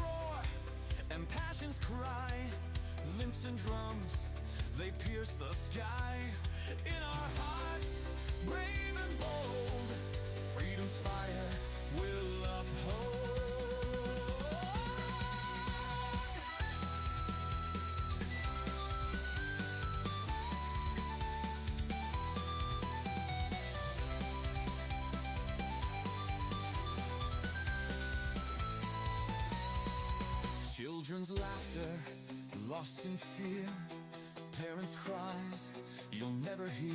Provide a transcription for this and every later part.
roar and passions cry. Links and drums, they pierce the sky. In our hearts, brave and bold, freedom's fire will uphold. Children's laughter, lost in fear. Parents' cries, you'll never hear.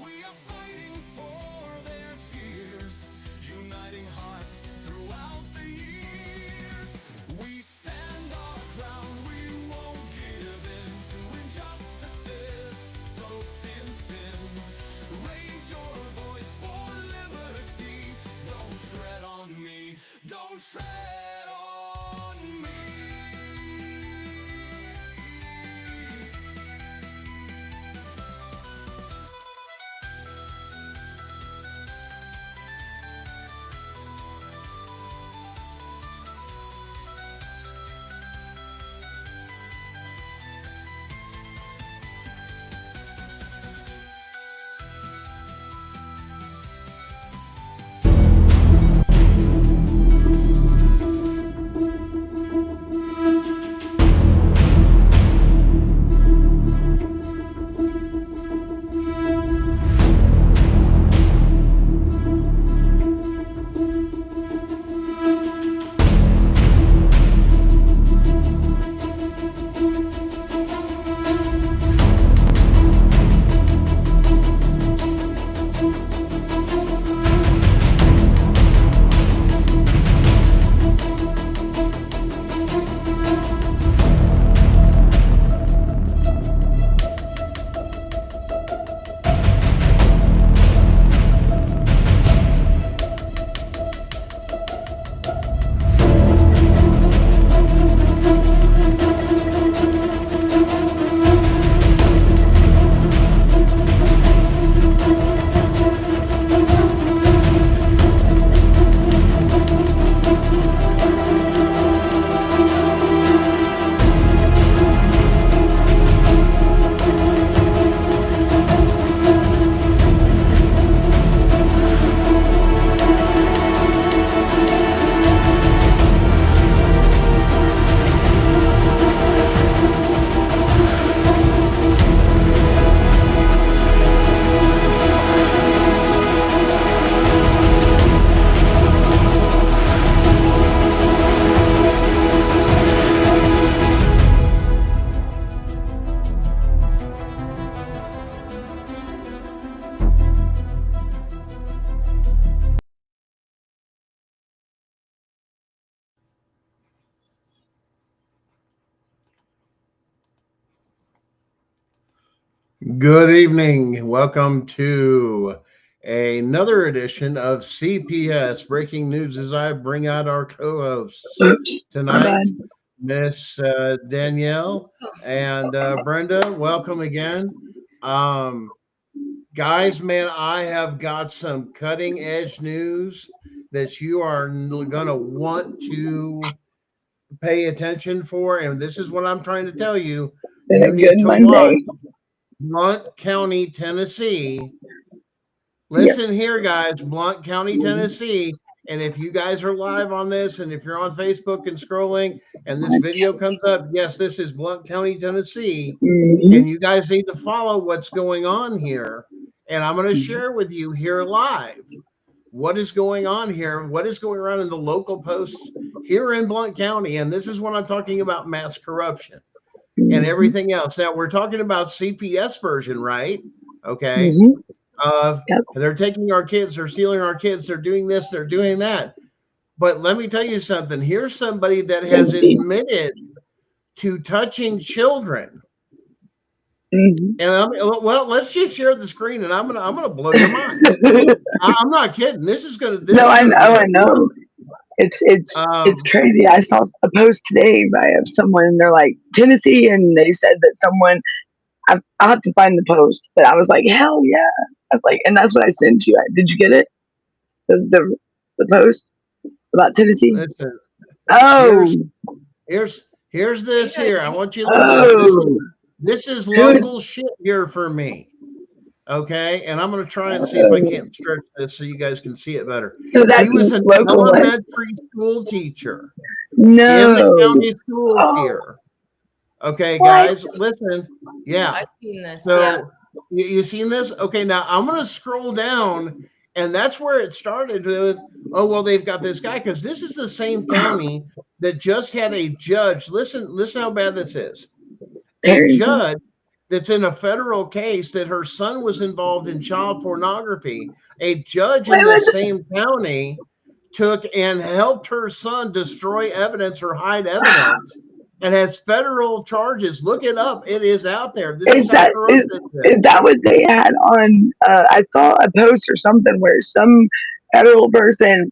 We are fighting for their tears, uniting hearts throughout the years. We stand our ground, we won't give in to injustices soaked in sin. Raise your voice for liberty. Don't tread on me, don't tread on me. Good evening. Welcome to another edition of CPS Breaking News as I bring out our co-hosts Oops, my tonight, bad. Miss Danielle and Brenda. Welcome again. Um, guys, man, I have got some cutting edge news that you are going to want to pay attention for. And this is what I'm trying to tell you. Been a You good need to watch Monday. Blount County, Tennessee. Yep. Listen here, guys, Blount County, Tennessee. And if you guys are live on this, and if you're on Facebook and scrolling, and this video comes up, yes, this is Blount County, Tennessee. Mm-hmm. And you guys need to follow what's going on here. And I'm going to share with you here live what is going on here, what is going on in the local posts here in Blount County. And this is what I'm talking about, mass corruption and everything else. Now, we're talking about CPS version, right? Okay. Mm-hmm. Yep. They're taking our kids, they're stealing our kids, they're doing this, they're doing that. But let me tell you something. Here's somebody that has admitted to touching children. Mm-hmm. And well, let's just share the screen, and I'm gonna blow your mind. I'm not kidding. This is gonna. No, I know. It's crazy. I saw a post today by someone. They're like Tennessee, and they said that someone. I'll have to find the post, but I was like, hell yeah! I was like, and that's what I sent you. Did you get it? The post about Tennessee. Oh, Here's this here. I want you to look at this. This is Who- local shit here for me. Okay, and I'm going to try and see if I can't stretch this so you guys can see it better. so He that's was an local. What? elementary school teacher in the No. county schools Oh. here. Okay, What? guys, listen. Yeah. I've seen this. So Yeah. you seen this? Okay, now I'm going to scroll down, and that's where it started with. Oh well, they've got this guy because this is the same county that just had a judge. Listen how bad this is. A judge that's in a federal case that her son was involved in child pornography. A judge in the same county took and helped her son destroy evidence or hide evidence, and has federal charges. Look it up; it is out there. This Is that what they had on? I saw a post or something where some federal person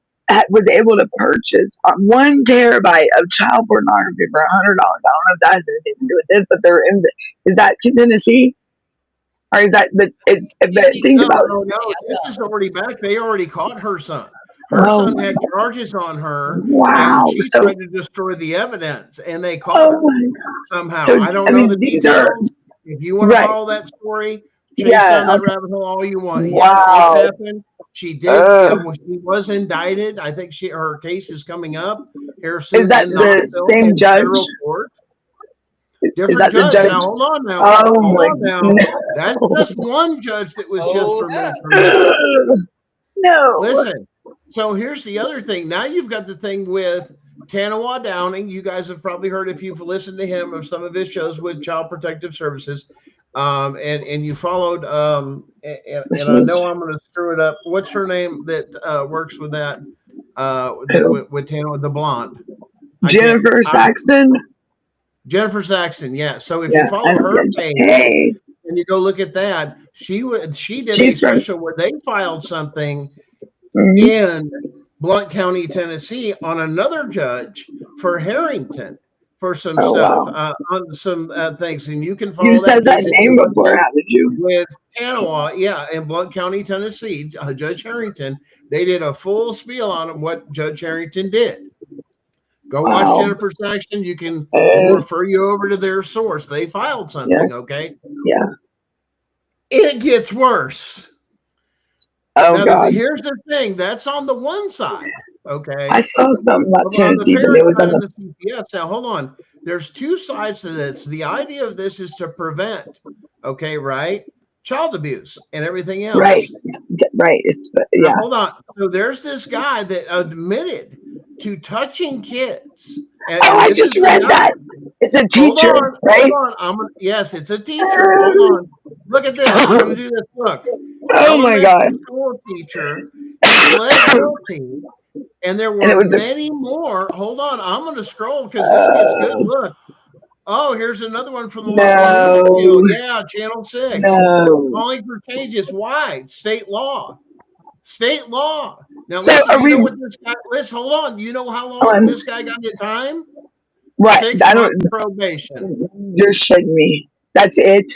was able to purchase 1 terabyte of child pornography for $100. I don't know if that has anything to do with this, but they're in. Is that Tennessee? Or is that the? It's think about it. No. This is already back. They already caught her son. Her son had charges on her. Wow! And she tried to destroy the evidence, and they caught her somehow. So, I don't know the these details. are- If you want to follow that story, chase Yeah, down that rabbit hole all you want. Wow. Yes, it happened. She did. She was indicted. I think her case is coming up here soon. Is that in the Knoxville same in judge? federal court. Is Different that the judge. judge? Now hold on now. Oh Hold my! on now. That's just one judge that was just Oh, removed yeah. from it. No. Listen, so here's the other thing. Now you've got the thing with Tanawa Downing. You guys have probably heard, if you've listened to him, of some of his shows with Child Protective Services, and you followed. And I know I'm going to screw it up. What's her name that works with that? With Tanawa, the blonde. Jennifer Saxton. Jennifer Saxton, yeah. So if you follow her page and you go look at that, she did a special where they filed something in Blount County, Tennessee, on another judge for Harrington for some stuff on some things, and you can follow. You said that name before, haven't you? With Tanawa, yeah, in Blount County, Tennessee, Judge Harrington. They did a full spiel on what Judge Harrington did. Go watch Jennifer Saxton. You can refer you over to their source. They filed something, okay? Yeah. It gets worse. Oh, now, God. Here's the thing. That's on the one side, okay? I saw something about Tennessee, but it was on the CPS. Now, hold on. There's two sides to this. The idea of this is to prevent, okay, right? Child abuse and everything else. Right. Now, hold on. So there's this guy that admitted to touching kids. And I just read that. It's a teacher, right? Hold on. Yes, it's a teacher. Hold on. Look at this. I'm going to do this. Look. Oh my God. School teacher pled guilty, and there were many more. Hold on. I'm going to scroll because this gets good. Look. Oh, here's another one from the local news. Yeah, Channel 6. Calling for changes. Why? State law. State law. Now, so listen, you know what this guy, listen, hold on. You know how long this guy got in time? Right. 6 months probation. You're shitting me. That's it?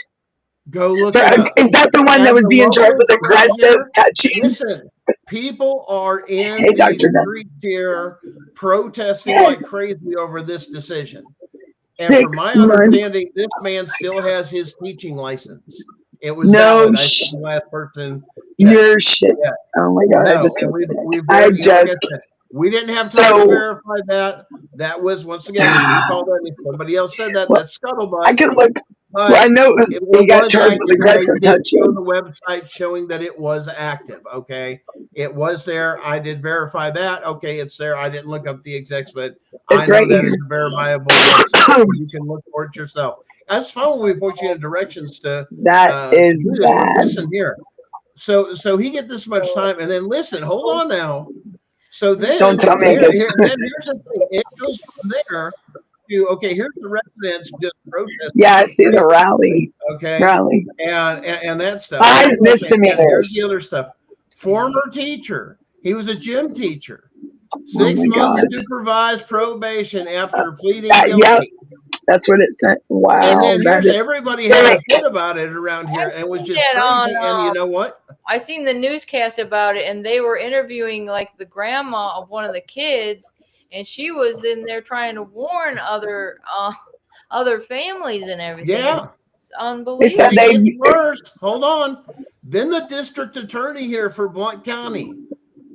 Go look it up. Is that the one that was being charged with aggressive touching? Listen, people are in the streets here protesting like crazy over this decision. And from my understanding, this man still has his teaching license. It was valid. I think the last person. You're shit. Yeah. Oh my God! We didn't have time to verify that. That was once again. We called that. If somebody else said that. That's scuttlebutt. I can look. I know he got charged with aggressive touching. On the website showing that it was active. Okay, it was there. I did verify that. Okay, it's there. I didn't look up the execs, but I know that is a verifiable website. You can look for it yourself. That's fine when we point you in directions to. That is bad. Listen here. So he get this much time, and then listen. Hold on now. So then, don't tell me. Then here's the thing. It goes from there. Here's the residents just protesting. Yeah, I see the rally. Okay. Rally. And that stuff. 5 misdemeanors. Here's the other stuff. Former teacher. He was a gym teacher. 6 months supervised probation after pleading guilty. Yep. That's what it said. Wow. And then here's everybody had a fit about it around here and was just crazy. And you know what? I seen the newscast about it, and they were interviewing like the grandma of one of the kids. and she was in there trying to warn other families and everything. Yeah. It's They unbelievable. said And it they. gets worse. Hold on. Then the district attorney here for Blount County.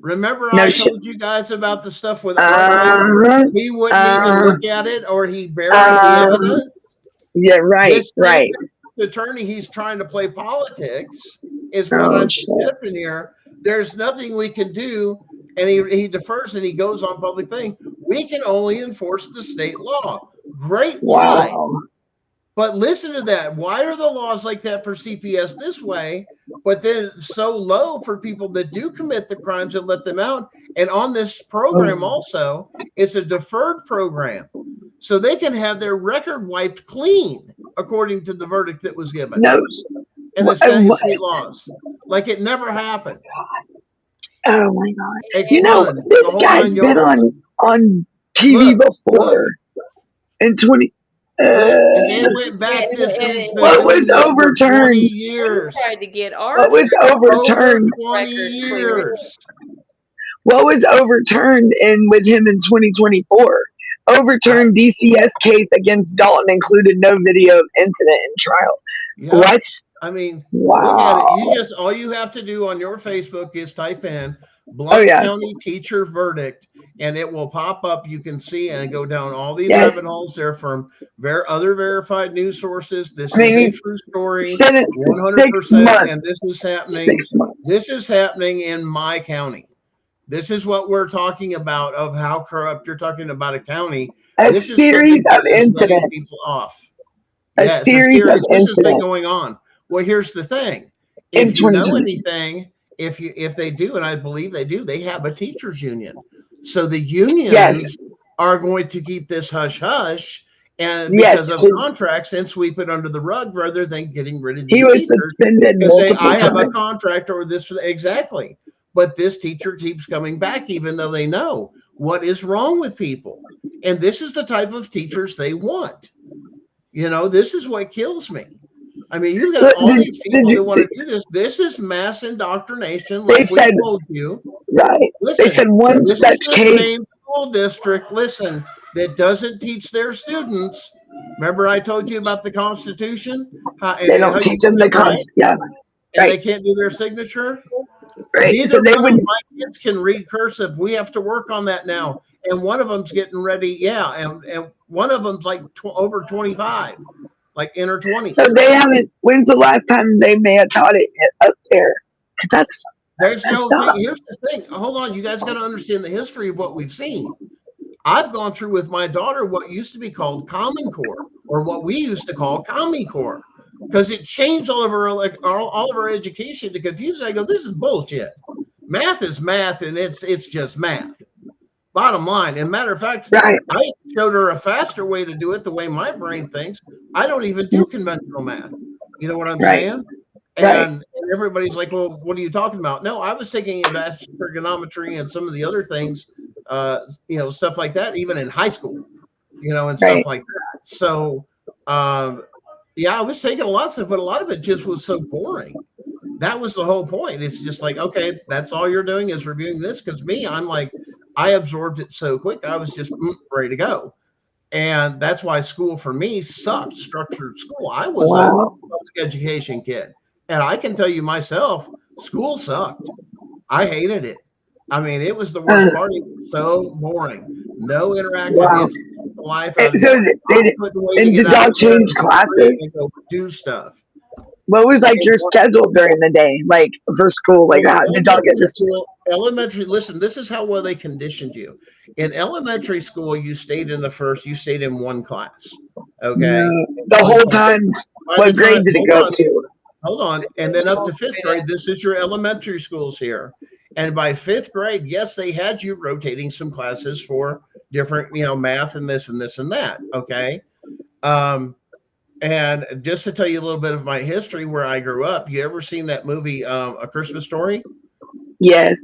Remember, No I shit. told you guys about the stuff with ArcLight? Uh, He wouldn't even uh, look at it, or he buried the evidence. yeah, right, This same right. attorney, he's trying to play politics, is what Oh I'm shit. suggesting here. There's nothing we can do, and he defers and he goes on public thing. We can only enforce the state law. Great line. Wow. But listen to that. Why are the laws like that for CPS this way, but then so low for people that do commit the crimes and let them out? And on this program also, it's a deferred program. So they can have their record wiped clean, according to the verdict that was given No. and the What? state laws. Like it never happened. Oh my god. It's You know, done. The this whole guy's 9 been yards. on TV Look, before in 20. look, and they went back. This dude's been What doing was this for 20 overturned? They years. tried to get our What was Over overturned? 20 record years. What was overturned in with him in 2024? Overturned DCS case against Dalton included no video of incident in trial. Yep. What? I mean, Wow. look at it. You just all you have to do on your Facebook is type in Blount yeah. County teacher verdict, and it will pop up. You can see and go down all these Yes. rabbit holes. They're from other verified news sources. This I mean, is a he's true story, sentenced to 6 100%, months. and this is happening. 6 months. This is happening in my county. This is what we're talking about of how corrupt you're talking about a county. A This is series something of that is letting people incidents. off. A Yes, series of this has been going incidents on. Well, here's the thing. in If you know 2020. anything, if they do, and I believe they do, they have a teachers union. So the unions Yes. are going to keep this hush hush, and Yes, because of 'cause contracts, and sweep it under the rug rather than getting rid of he these was teachers. suspended Because multiple I have a times. contract or this exactly. But this teacher keeps coming back, even though they know what is wrong with people. And this is the type of teachers they want. You know, this is what kills me. I mean, you've got But all did, these people did that you want see? to do this. This is mass indoctrination, They like we said told you. right. They Listen, said one this is such the case. same school district, listen, that doesn't teach their students. Remember, I told you about the Constitution? They don't teach them the concept. Yeah, And they right, can't do their signature? right. Neither So they one would. of my kids can read cursive. We have to work on that now. And one of them's getting ready. Yeah. And one of them's like over 25, like in her 20s. So they haven't. When's the last time they may have taught it up there? 'Cause that's There's messed no up. thing. Here's the thing. Hold on. You guys got to understand the history of what we've seen. I've gone through with my daughter what used to be called Common Core, or what we used to call Commie Core, because it changed all of our education to confuse. I go, this is bullshit. Math is math, and it's just math. Bottom line. And matter of fact, Right. I showed her a faster way to do it the way my brain thinks. I don't even do conventional math. You know what I'm Right. saying? Right. And everybody's like, well, what are you talking about? No, I was taking advanced trigonometry and some of the other things, stuff like that, even in high school, and stuff Right. like that. So, I was taking a lot of stuff, but a lot of it just was so boring. That was the whole point. It's just like, okay, that's all you're doing is reviewing this. Because me, I'm like, I absorbed it so quick. I was just ready to go. And that's why school for me sucked, structured school. I was a public education kid. And I can tell you myself, school sucked. I hated it. I mean, it was the worst part. It was so boring. No interactive life. So did y'all change classes? And go do stuff. What was like your schedule during the day, like for school? Like, how did y'all get this? Elementary. Listen, this is how well they conditioned you. In elementary school, you stayed in one class. Okay. The whole time. What grade did it go to? Hold on. And then up to fifth grade, this is your elementary schools here. And by fifth grade, yes, they had you rotating some classes for different, math and this and this and that. Okay. And just to tell you a little bit of my history where I grew up, you ever seen that movie, A Christmas Story? Yes.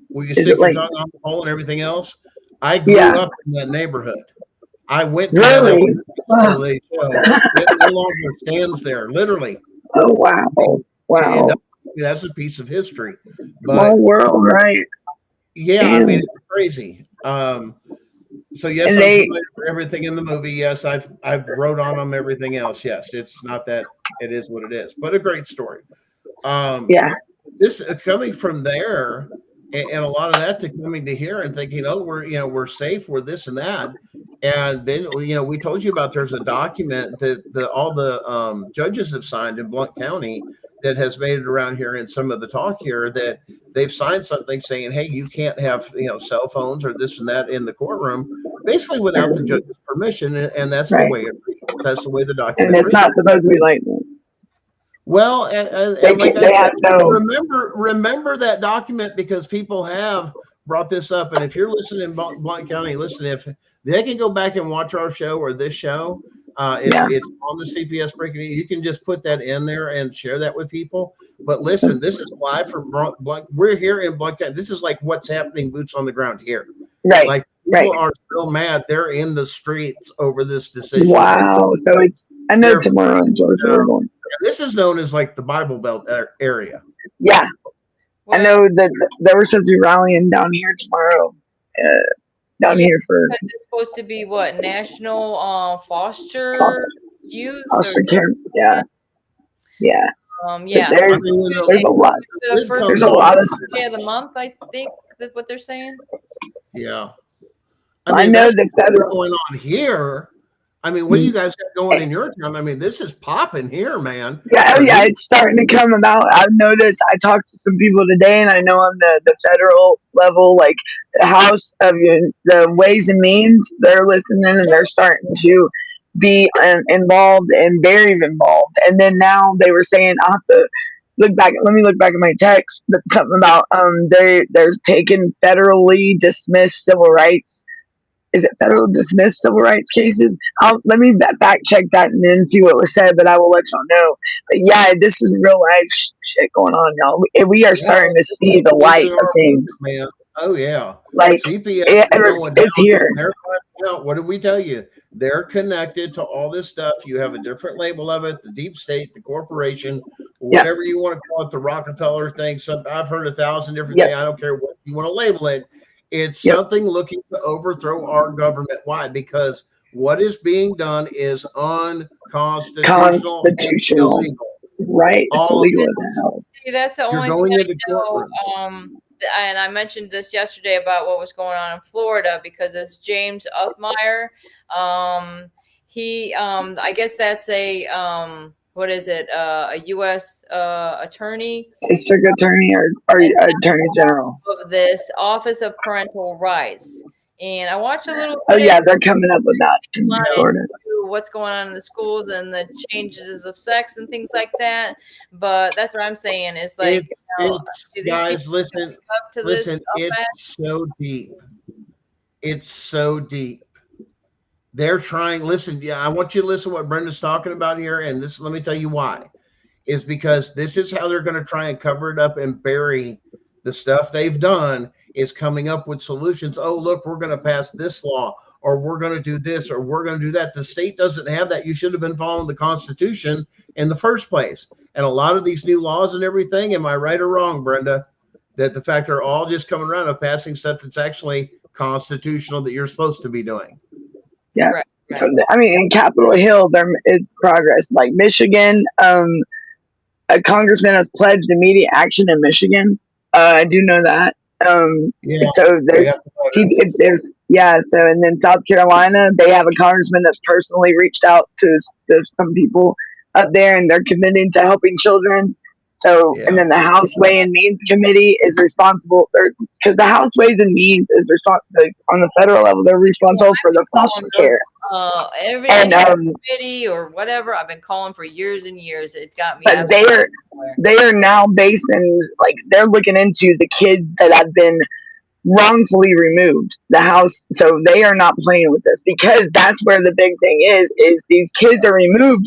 Where you stick your tongue on the pole and everything else? I grew up in that neighborhood. I went to that show. It no longer stands there, literally. Oh, wow. Wow. And that's a piece of history. Small world, right? Yeah, I mean, it's crazy. So yes, And I'm they, familiar with everything in the movie. Yes, I've wrote on them everything else. Yes, it's not that it is what it is, but a great story. Um, yeah, this coming from there, and a lot of that to coming to here and thinking, oh, we're safe, we're this and that, and then we told you about there's a document that all the judges have signed in Blount County that has made it around here in some of the talk here that they've signed something saying, hey, you can't have cell phones or this and that in the courtroom, basically without the judge's permission, and that's the right. way it reads. That's the way the And document it's reads. not supposed to be like that. Well, They and like can, I they said, have no, remember that document because people have brought this up. And if you're listening in Blount County, listen, if they can go back and watch our show or this show, yeah, it's on the CPS Breaking News. You can just put that in there and share that with people. But listen, this is live from Blount. We're here in Blount County. This is like what's happening, boots on the ground here. right, Like right. people are so mad; they're in the streets over this decision. Wow. So it's, I know They're tomorrow in Georgia we're going. This is known as like the Bible Belt area. Yeah, I Well, know that they were supposed to be rallying down here tomorrow. Down yeah, here for because it's supposed to be what National Foster foster, Youth foster or care. Yeah, yeah. But yeah. I there's mean, there's a lot. The first There's a lot of. day of the month, I think that's what they're saying. yeah. I mean, know that's the what's federal. going on here. I mean, what do you guys got going in your town? I mean, this is popping here, man. Yeah, oh For yeah, me, it's starting to come about. I've noticed. I talked to some people today, and I know on the federal level, like the House of the Ways and Means, they're listening and they're starting to be involved and very involved. And then now they were saying, I have to look back. Let me look back at my text. But something about they're taking federally dismissed civil rights. Is it federal dismissed civil rights cases? Let me fact check that and then see what was said, but I will let y'all know. But yeah, this is real life shit going on, y'all. We are yeah, starting to see the these light are of our things. man. Oh yeah, Like CPS it, is going down. it's here. They're finding out. What did we tell you? They're connected to all this stuff. You have a different label of it: the deep state, the corporation, Yeah. whatever you want to call it, the Rockefeller thing. I've heard 1,000 different Yep. things. I don't care what you want to label it. It's Yep. something looking to overthrow our government. Why? Because what is being done is unconstitutional, Constitutional. illegal. Right. It's All of illegal it. as hell. See, that's the You're only going thing into I know. courtrooms. And I mentioned this yesterday about what was going on in Florida because it's James Uthmeyer. I guess that's a what is it? A U.S. Attorney District attorney or attorney general. of this Office of Parental Rights. And I watched a little Oh bit yeah, they're coming up with that in on Florida. into what's going on in the schools and the changes of sex and things like that. But that's what I'm saying is like, It's, you know, it's do these guys, people listen, up to listen, this? it's so deep. It's so deep. They're trying, listen, yeah, I want you to listen to what Brenda's talking about here. And this, let me tell you why. Is because this is how they're going to try and cover it up and bury the stuff they've done is coming up with solutions. Oh, look, we're going to pass this law, or we're going to do this, or we're going to do that. The state doesn't have that. You should have been following the Constitution in the first place. And a lot of these new laws and everything, am I right or wrong, Brenda? That the fact they're all just coming around of passing stuff that's actually constitutional that you're supposed to be doing. Yeah. Right, right. So, I mean, in Capitol Hill, there is progress. Like Michigan, a congressman has pledged immediate action in Michigan. I do know that. Yeah. So there's so and then South Carolina, they have a congressman that's personally reached out to some people up there, and they're committing to helping children. So Yeah. and then the House Ways and Means Committee is responsible because the House Ways and Means is responsible on the federal level. They're responsible for the foster care. Every And committee or whatever I've been calling for years and years. It got me. but absolutely they are now basing, like, they're looking into the kids that have been wrongfully removed the house. So they are not playing with this because that's where the big thing is these kids are removed,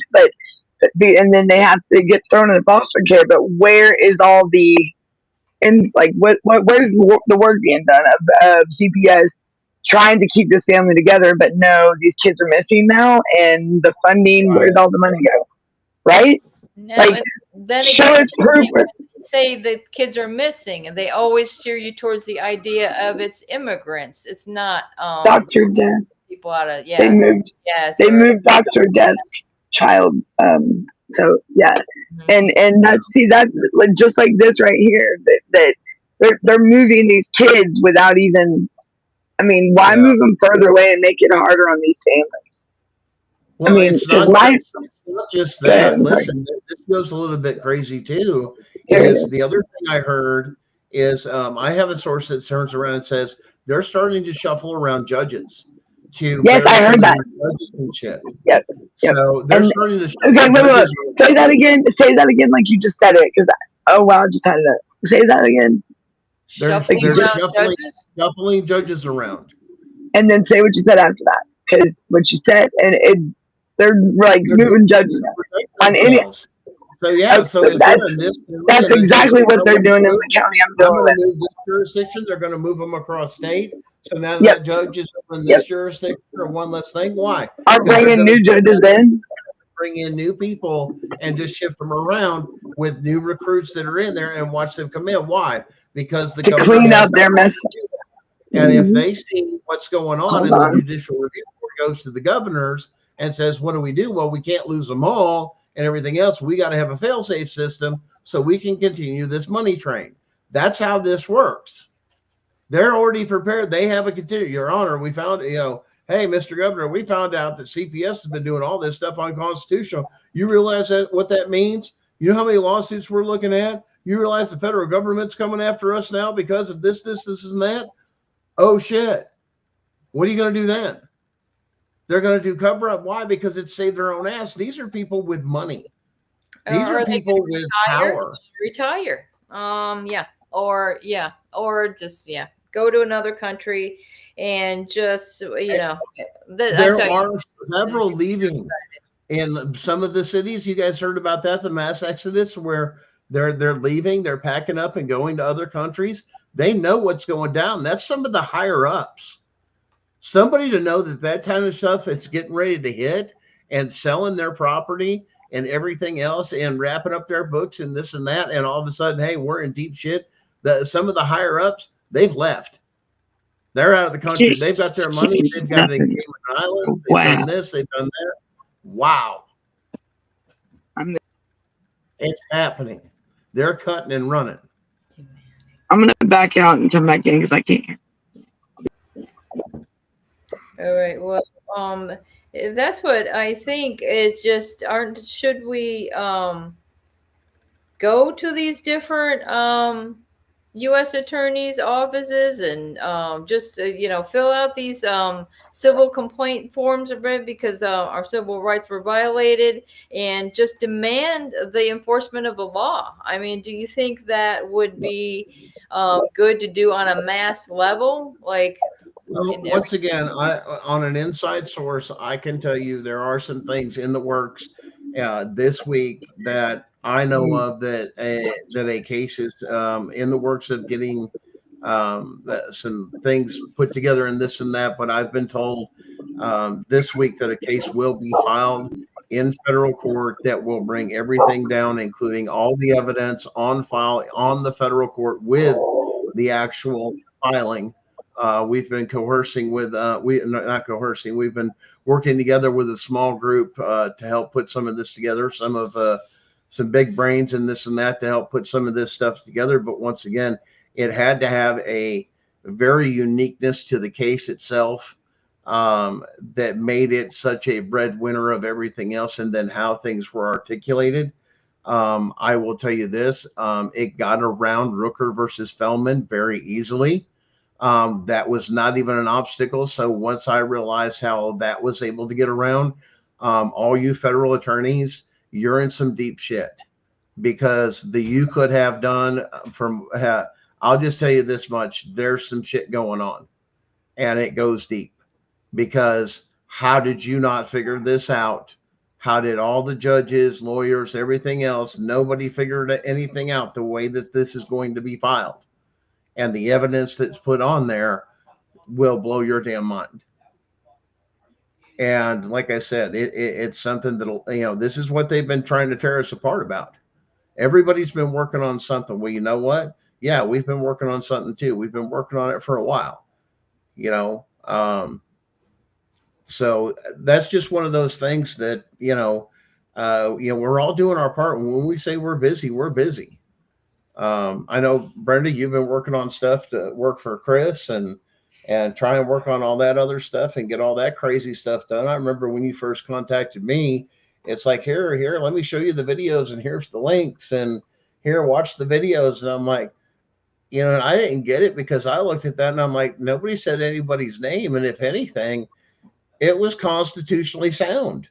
and then they have to get thrown in foster care. But where is all the where's the work being done of CPS trying to keep this family together? But no, these kids are missing now, and the funding, where did all the money go? Right? No, Like, and then show us proof. say that kids are missing, and they always steer you towards the idea of it's immigrants. It's not Dr. Death. people out of They moved. yes, They or, moved Dr. Death's child. So yeah, Mhm. and that's see that like just like this right here that they're moving these kids without even. I mean, why Yeah. move them further away and make it harder on these families? Well, I mean, it's because not just go ahead, that. I'm sorry. Listen, this goes a little bit crazy too. There it Is the is. other thing I heard is I have a source that turns around and says they're starting to shuffle around judges to Yes, bury I some heard of that. these judges and shit. Yep, yep. So they're And starting to okay, shuffle wait. judges. Say that again. Say that again, like you just said it. Because oh wow, I just had it. Say that again, They're shuffling you just- around judges. shuffling judges around. and then say what you said after that. Because what you said, and they're like They're moving judges protect on any. themselves. So yeah, so if they're in this county That's and then they exactly say, what they're doing in the county I'm I'm dealing going to with. move this jurisdiction, they're going to move them across state. So now Yep. that judge is in Yep. this jurisdiction or one less thing. Why? Are Because they're bringing gonna new judges in bring in new people and just shift them around with new recruits that are in there and watch them come in. Why? Because the to governor clean up has, their mess. and if they see what's going on Hold and the on. judicial review board goes to the governors and says, what do we do? Well, we can't lose them all and everything else. We got to have a fail-safe system so we can continue this money train. That's how this works. They're already prepared. They have a continue. Your Honor, we found, hey, Mr. Governor, we found out that CPS has been doing all this stuff unconstitutional. You realize that what that means? You know how many lawsuits we're looking at? You realize the federal government's coming after us now because of this, and that? Oh, shit. What are you going to do then? They're going to do cover up. Why? Because it saved their own ass. These are people with money. These are people with power. Retire. Or just go to another country and just There are several leaving in some of the cities. You guys heard about that, the mass exodus, where they're leaving, they're packing up and going to other countries. They know what's going down. That's some of the higher ups. Somebody to know that kind of stuff is getting ready to hit and selling their property and everything else and wrapping up their books and this and that. And all of a sudden, hey, we're in deep shit. Some of the higher ups, they've left. They're out of the country. They've got their money. They've got the Cayman Islands. They've done this. They've done that. Wow. It's happening. They're cutting and running. I'm going to back out and come back in because I can't. All right. Well, that's what I think is just should we go to these different U.S. attorneys' offices and just fill out these civil complaint forms because our civil rights were violated, and just demand the enforcement of the law. I mean, do you think that would be good to do on a mass level? Like, well, once again, on an inside source, I can tell you there are some things in the works this week that I know of that a case is in the works of getting some things put together and this and that. But I've been told this week that a case will be filed in federal court that will bring everything down, including all the evidence on file on the federal court with the actual filing. We've been coercing with not coercing. We've been working together with a small group to help put some of this together. Some big brains and this and that to help put some of this stuff together. But once again, it had to have a very uniqueness to the case itself that made it such a breadwinner of everything else, and then how things were articulated. I will tell you this: it got around Rooker versus Feldman very easily. That was not even an obstacle. So once I realized how that was able to get around, all you federal attorneys, you're in some deep shit, because you could have done I'll just tell you this much: there's some shit going on, and it goes deep. Because how did you not figure this out? How did all the judges, lawyers, everything else, nobody figured anything out the way that this is going to be filed? And the evidence that's put on there will blow your damn mind. And like I said, it's something that'll, this is what they've been trying to tear us apart about. Everybody's been working on something. Well, you know what? Yeah, we've been working on something too. We've been working on it for a while, you know. So that's just one of those things that, we're all doing our part. When we say we're busy, we're busy. I know, Brenda, you've been working on stuff to work for Chris and try and work on all that other stuff and get all that crazy stuff done. I remember when you first contacted me, it's like, here, let me show you the videos and here's the links and here, watch the videos. And I'm like, and I didn't get it because I looked at that and I'm like, nobody said anybody's name. And if anything, it was constitutionally sound.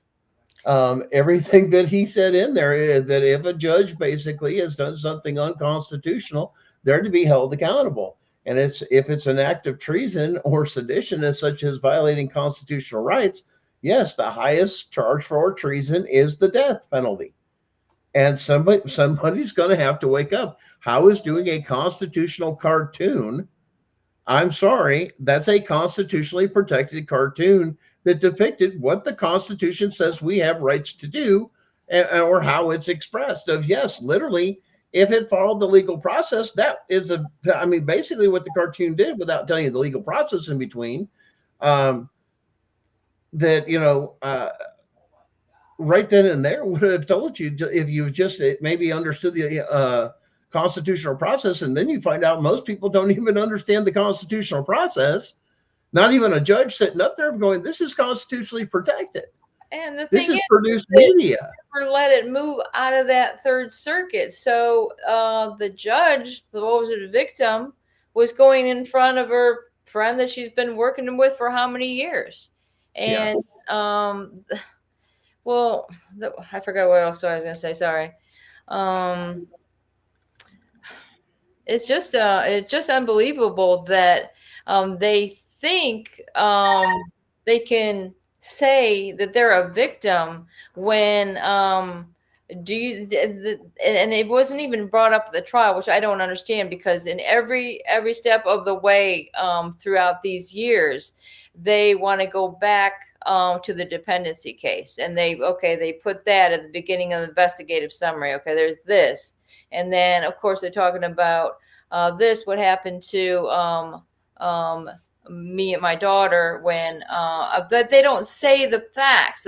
Everything that he said in there is that if a judge basically has done something unconstitutional, they're to be held accountable. And if it's an act of treason or sedition, as such as violating constitutional rights, yes, the highest charge for treason is the death penalty. And somebody's going to have to wake up. How is doing a constitutional cartoon? I'm sorry, that's a constitutionally protected cartoon that depicted what the Constitution says we have rights to do, or how it's expressed. Of yes, literally, if it followed the legal process, that is basically what the cartoon did, without telling you the legal process in between. Right then and there would have told you, if you just maybe understood the constitutional process. And then you find out most people don't even understand the constitutional process. Not even a judge sitting up there going, this is constitutionally protected. And the this thing is produced media. Never let it move out of that Third Circuit. So the judge, the victim, was going in front of her friend that she's been working with for how many years? And well, I forgot what else I was going to say. Sorry. It's just unbelievable that they think they can say that they're a victim when and it wasn't even brought up at the trial, which I don't understand, because in every step of the way throughout these years, they want to go back to the dependency case, and they put that at the beginning of the investigative summary. Okay, there's this, and then of course they're talking about what happened to me and my daughter when but they don't say the facts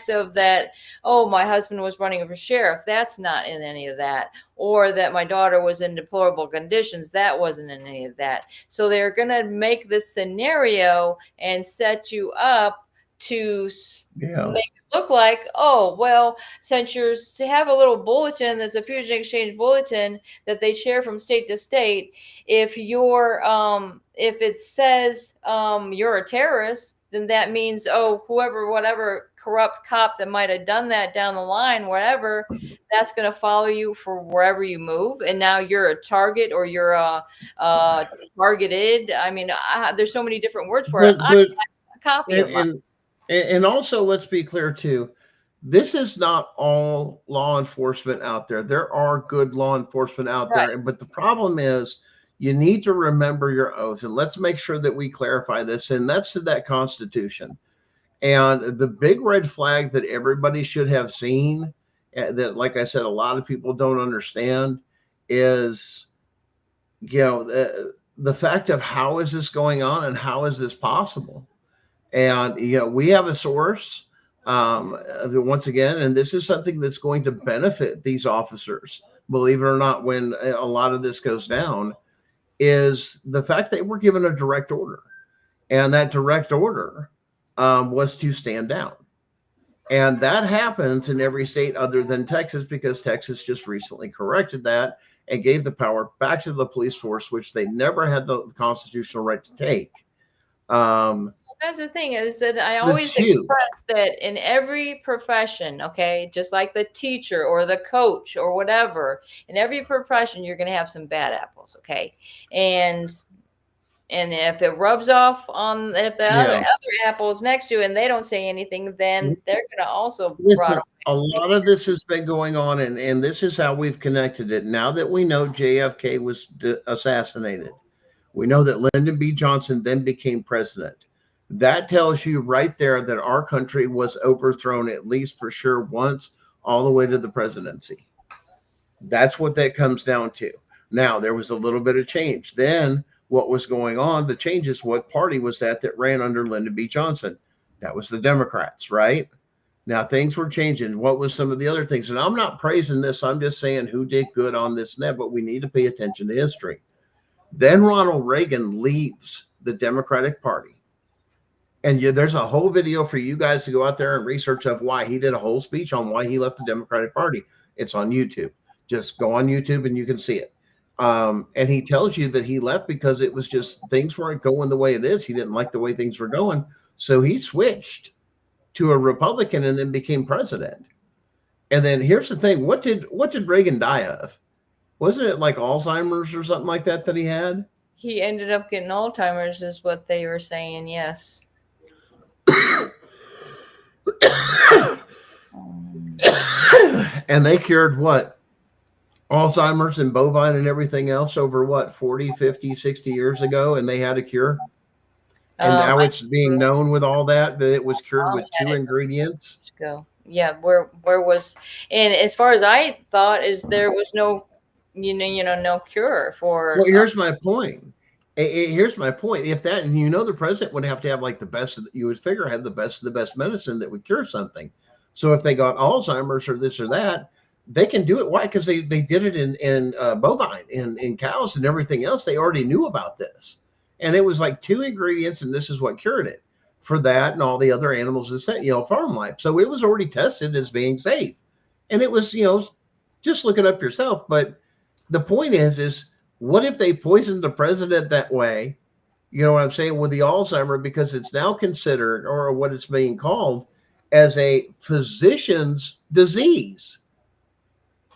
of that. Oh, my husband was running for sheriff. That's not in any of that. Or that my daughter was in deplorable conditions. That wasn't in any of that. So they're going to make this scenario and set you up to make it look like, oh, well, since you're to have a little bulletin that's a fusion exchange bulletin that they share from state to state, if you're if it says you're a terrorist, then that means, oh, whatever corrupt cop that might have done that down the line, whatever, that's going to follow you for wherever you move. And now you're a target, or you're targeted. I mean, there's so many different words for it. I have a copy of mine. And also, let's be clear too, this is not all law enforcement out there. There are good law enforcement out there, but the problem is you need to remember your oath. And let's make sure that we clarify this, and that's to that Constitution. And the big red flag that everybody should have seen, that, like I said, a lot of people don't understand, is, the fact of how is this going on and how is this possible? And, we have a source, once again, and this is something that's going to benefit these officers, believe it or not, when a lot of this goes down, is the fact they were given a direct order. And that direct order was to stand down. And that happens in every state other than Texas, because Texas just recently corrected that and gave the power back to the police force, which they never had the constitutional right to take. That's the thing, is that I always express that in every profession, okay, just like the teacher or the coach or whatever, in every profession, you're going to have some bad apples, okay? And if it rubs off on, if the other apples next to you and they don't say anything, then they're going to also. Listen, a lot of this has been going on, and this is how we've connected it. Now that we know JFK was assassinated, we know that Lyndon B. Johnson then became president. That tells you right there that our country was overthrown, at least for sure, once, all the way to the presidency. That's what that comes down to. Now, there was a little bit of change. Then, what was going on, the changes, what party was that ran under Lyndon B. Johnson? That was the Democrats, right? Now, things were changing. What was some of the other things? And I'm not praising this. I'm just saying who did good on this and that, but we need to pay attention to history. Then Ronald Reagan leaves the Democratic Party. And there's a whole video for you guys to go out there and research of why he did a whole speech on why he left the Democratic Party. It's on YouTube. Just go on YouTube and you can see it. And he tells you that he left because it was just things weren't going the way it is. He didn't like the way things were going. So he switched to a Republican and then became president. And then here's the thing. What did Reagan die of? Wasn't it like Alzheimer's or something like that he had? He ended up getting Alzheimer's is what they were saying. Yes. And they cured what? Alzheimer's and bovine and everything else over what, 40, 50, 60 years ago, and they had a cure. And now it's being known with all that it was cured with 2 ingredients. Go. Yeah, where was, and as far as I thought, is there was no, no cure for. Well, here's my point. Here's my point. If that, and the president would have to have like the best, you would figure have the best of the best medicine that would cure something. So if they got Alzheimer's or this or that, they can do it. Why? Because they did it in bovine, in cows and everything else. They already knew about this. And it was like 2 ingredients, and this is what cured it for that and all the other animals that farm life. So it was already tested as being safe. And it was, just look it up yourself. But the point is what if they poisoned the president that way? You know what I'm saying? With the Alzheimer, because it's now considered, or what it's being called, as a physician's disease,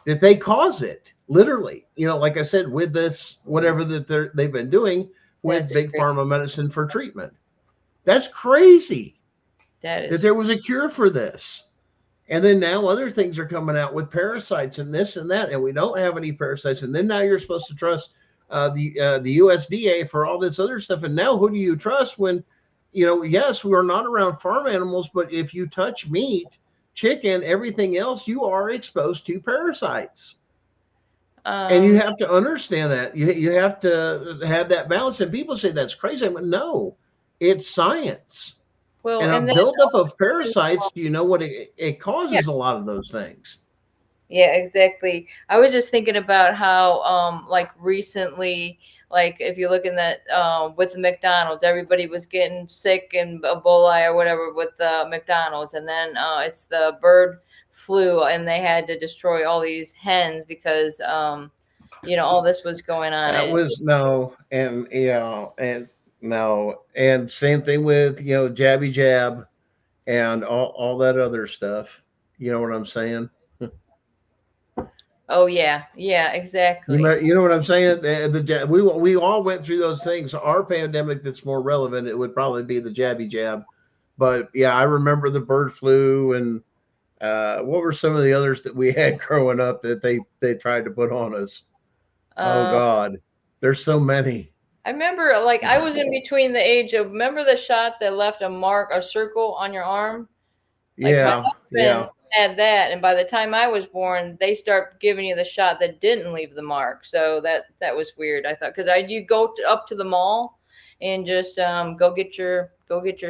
that they cause it literally, like I said, with this, whatever that they've been doing with big pharma medicine for treatment. That's crazy. That there was a cure for this. And then now other things are coming out with parasites and this and that, and we don't have any parasites. And then now you're supposed to trust the USDA for all this other stuff. And now who do you trust when, yes, we're not around farm animals, but if you touch meat, chicken, everything else, you are exposed to parasites. And you have to understand that. You have to have that balance. And people say that's crazy. But no, it's science. Well, and a buildup of parasites, what it causes a lot of those things. Yeah, exactly. I was just thinking about how, like recently, like if you're looking at with the McDonald's, everybody was getting sick and Ebola or whatever with the McDonald's, and then it's the bird flu, and they had to destroy all these hens because all this was going on. That was and same thing with jabby jab and all that other stuff. You know what I'm saying? Oh yeah, exactly. You know what I'm saying? We all went through those things. Our pandemic that's more relevant, it would probably be the jabby jab. But yeah, I remember the bird flu and what were some of the others that we had growing up that they tried to put on us? Oh God, there's so many. I remember, like, I was in between the age of, remember the shot that left a circle on your arm? Like yeah. Had that, and by the time I was born, they start giving you the shot that didn't leave the mark. So that was weird. I thought, because you go up to the mall and just go get your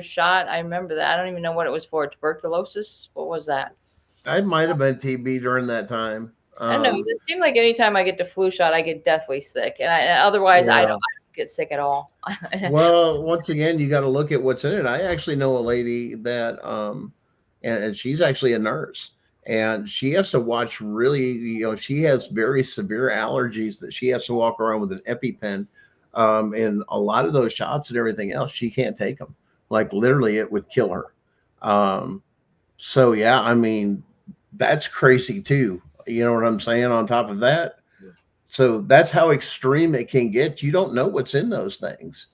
shot. I remember that. I don't even know what it was for. Tuberculosis. What was that? I might have been TB during that time. I don't know. It seemed like anytime I get the flu shot, I get deathly sick, and otherwise I don't get sick at all. Well, once again, you got to look at what's in it. I actually know a lady that and she's actually a nurse, and she has to watch really, she has very severe allergies that she has to walk around with an EpiPen. And a lot of those shots and everything else, she can't take them. Like literally it would kill her. So yeah, I mean, that's crazy too. You know what I'm saying? On top of that. So that's how extreme it can get. You don't know what's in those things.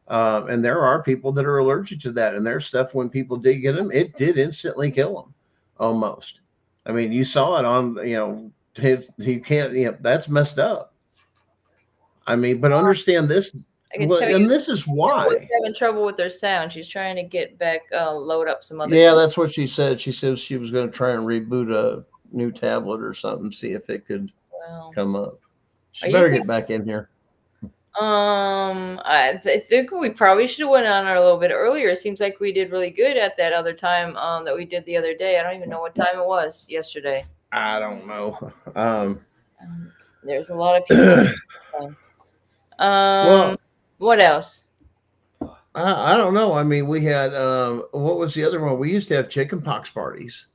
And there are people that are allergic to that, and there's stuff when people did get them, it did instantly kill them almost. I mean, you saw it on, you can't, that's messed up. I mean, but understand this, and this is why. She's having trouble with her sound. She's trying to get back, load up some other. Yeah, that's what she said. She said she was going to try and reboot a new tablet or something, see if it could come up. Are She you better think- get back in here. I think we probably should have went on a little bit earlier. It seems like we did really good at that other time that we did the other day. I don't even know what time it was yesterday. I don't know. There's a lot of people. Well, What else? I don't know. I mean, we had what was the other one? We used to have chicken pox parties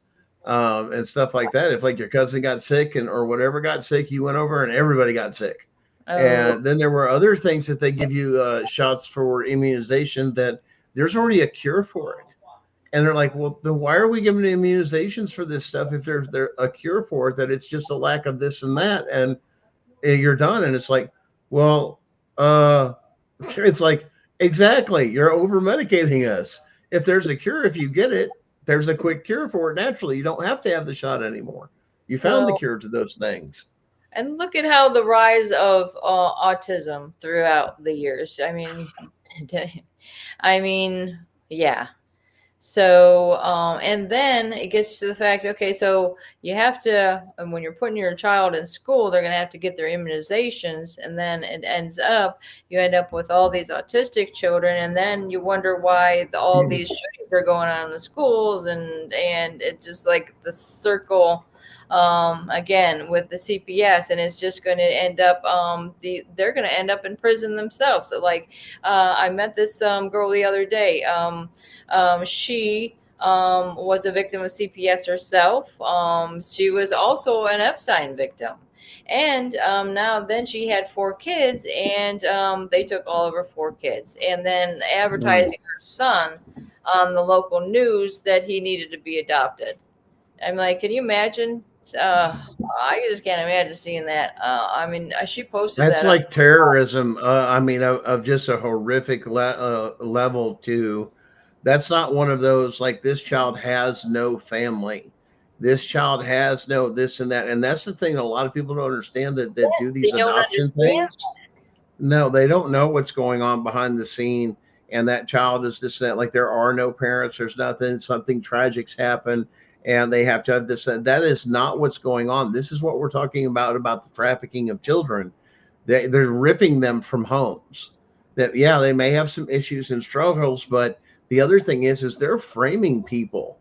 and stuff like that. If like your cousin got sick or whatever got sick, you went over and everybody got sick. Oh, And then there were other things that they give you shots for immunization that there's already a cure for it. And they're like, well, then why are we giving immunizations for this stuff if there's a cure for it, that it's just a lack of this and that, and you're done. And it's like, well, it's like, exactly, you're over medicating us. If there's a cure, if you get it, there's a quick cure for it naturally. You don't have to have the shot anymore. You found the cure to those things. and look at how the rise of autism throughout the years. I mean, yeah. So, and then it gets to the fact, okay, so you have to, and when you're putting your child in school, they're going to have to get their immunizations, and then you end up with all these autistic children, and then you wonder why all these shootings are going on in the schools, and it's just like the circle, again with the CPS, and it's just going to end up, they're going to end up in prison themselves. So like, I met this girl the other day. She was a victim of CPS herself. She was also an Epstein victim. And then she had 4 kids, and they took all of her 4 kids, and then advertising her son on the local news that he needed to be adopted. I'm like, can you imagine? I just can't imagine seeing that. I mean, she posted That's that. like terrorism. I mean, of just a horrific level too. That's not one of those like, this child has no family. This child has no this and that. And that's the thing. A lot of people don't understand that do these adoption things. No, they don't know what's going on behind the scene. And that child is this and that. Like, there are no parents. There's nothing. Something tragic's happened, and they have to have this. That is not what's going on. This is what we're talking about the trafficking of children. They're ripping them from homes. That, yeah, they may have some issues and struggles, but the other thing is they're framing people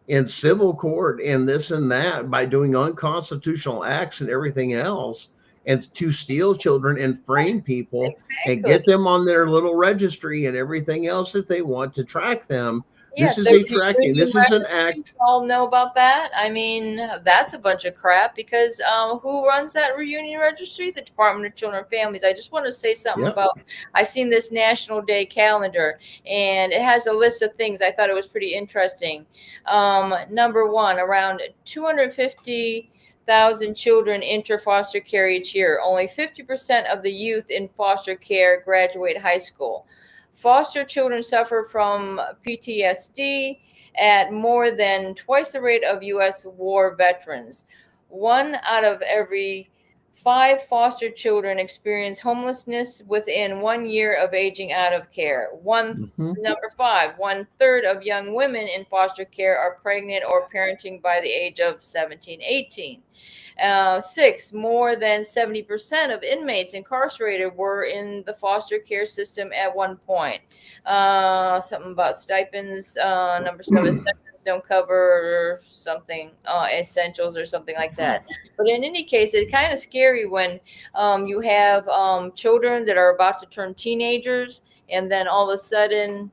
in civil court and this and that by doing unconstitutional acts and everything else, and to steal children and frame people and get them on their little registry and everything else that they want to track them. Yeah, this is a tracking. This is an act. You all know about that. I mean, that's a bunch of crap, because who runs that reunion registry? The Department of Children and Families. I just want to say something about, I seen this National Day calendar, and it has a list of things. I thought it was pretty interesting. Number 1, around 250,000 children enter foster care each year. Only 50% of the youth in foster care graduate high school. Foster children suffer from PTSD at more than twice the rate of U.S. war veterans. 1 out of every 5 foster children experience homelessness within 1 year of aging out of care. Number 5, 1/3 of young women in foster care are pregnant or parenting by the age of 17, 18. 6, more than 70% of inmates incarcerated were in the foster care system at one point. Something about stipends. Number 7, stipends don't cover something, essentials or something like that. But in any case, it's kind of scary when you have children that are about to turn teenagers, and then all of a sudden,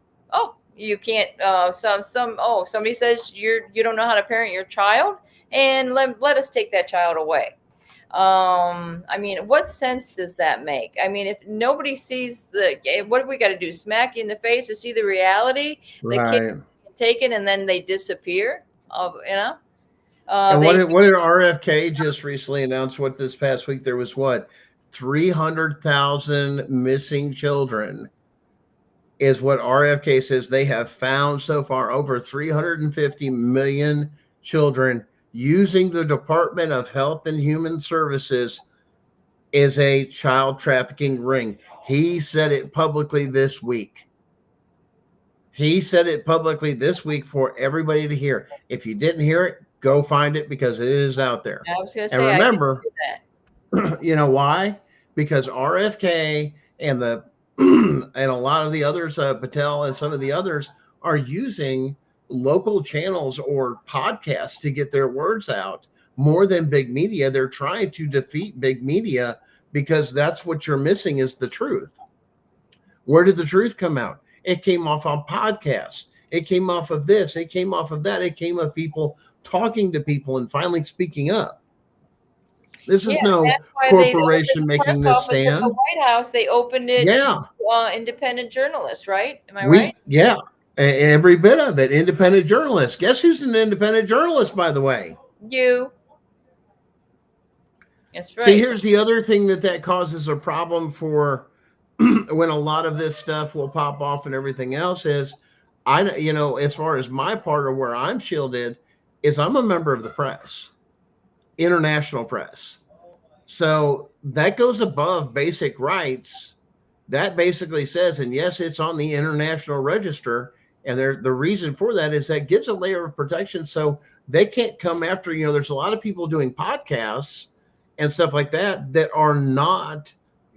you can't. Somebody says you don't know how to parent your child, and let us take that child away. I mean, what sense does that make? I mean, if nobody sees what do we got to do? Smack you in the face to see the reality? Right. The kid taken and then they disappear. And what did RFK just recently announce? What this past week there was 300,000 missing children. Is what RFK says they have found so far. Over 350 million children using the Department of Health and Human Services is a child trafficking ring. He said it publicly this week. He said it publicly this week for everybody to hear. If you didn't hear it, go find it, because it is out there. I was going to say, and remember, You know why? Because RFK and the and a lot of the others, Patel and some of the others, are using local channels or podcasts to get their words out more than big media. They're trying to defeat big media because that's what you're missing is the truth. Where did the truth come out? It came off on podcasts. It came off of this. It came off of that. It came of people talking to people and finally speaking up. This is no that's why they opened corporation the making press this office at the stand. White House. They opened it Yeah, to independent journalists, right? Am I right? yeah, every bit of it. Independent journalists. Guess who's an independent journalist, by the way? You. That's See, right. here's the other thing that causes a problem for when a lot of this stuff will pop off and everything else is, as far as my part of where I'm shielded, is I'm a member of the press, international press. So that goes above basic rights. That basically says, and yes, it's on the international register. And the reason for that is that gives a layer of protection. So they can't come after, there's a lot of people doing podcasts and stuff like that are not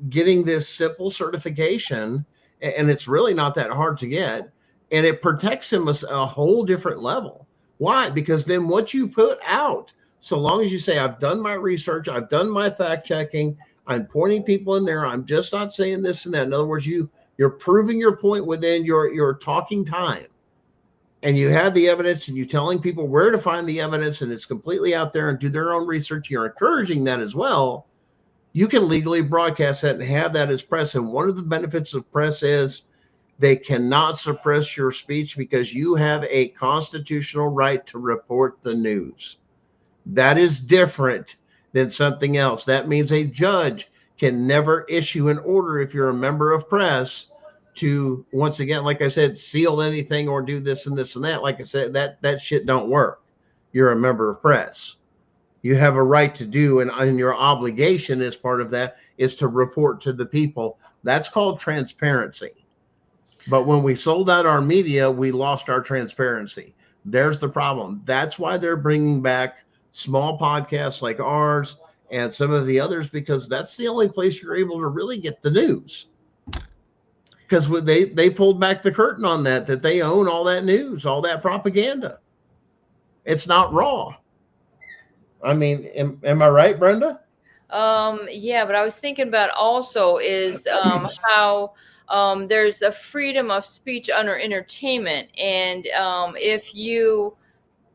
getting this simple certification. And it's really not that hard to get. And it protects them a whole different level. Why? Because then what you put out, so long as you say, I've done my research, I've done my fact checking, I'm pointing people in there, I'm just not saying this and that. In other words, you're proving your point within your talking time. And you have the evidence and you're telling people where to find the evidence and it's completely out there and do their own research. You're encouraging that as well. You can legally broadcast that and have that as press. And one of the benefits of press is they cannot suppress your speech because you have a constitutional right to report the news. That is different than something else. That means a judge can never issue an order if you're a member of press to, once again, like I said, seal anything or do this and this and that. Like I said, that shit don't work. You're a member of press. You have a right to do, and your obligation as part of that is to report to the people. That's called transparency. But when we sold out our media, we lost our transparency. There's the problem. That's why they're bringing back small podcasts like ours and some of the others, because that's the only place you're able to really get the news. Because they pulled back the curtain on that they own all that news, all that propaganda. It's not raw. I mean, am I right, Brenda? Yeah, but I was thinking about also is how there's a freedom of speech under entertainment, and if you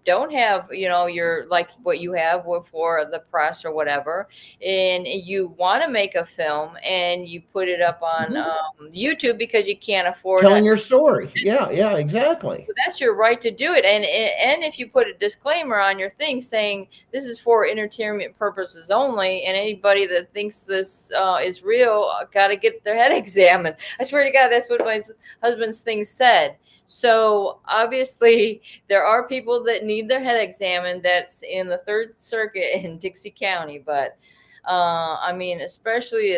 don't have, your like what you have for the press or whatever, and you want to make a film and you put it up on YouTube because you can't afford telling your story. Yeah, exactly. That's your right to do it. And if you put a disclaimer on your thing saying this is for entertainment purposes only, and anybody that thinks this is real got to get their head examined. I swear to God, that's what my husband's thing said. So obviously there are people that need their head examined. That's in the Third Circuit in Dixie County. But I mean, especially,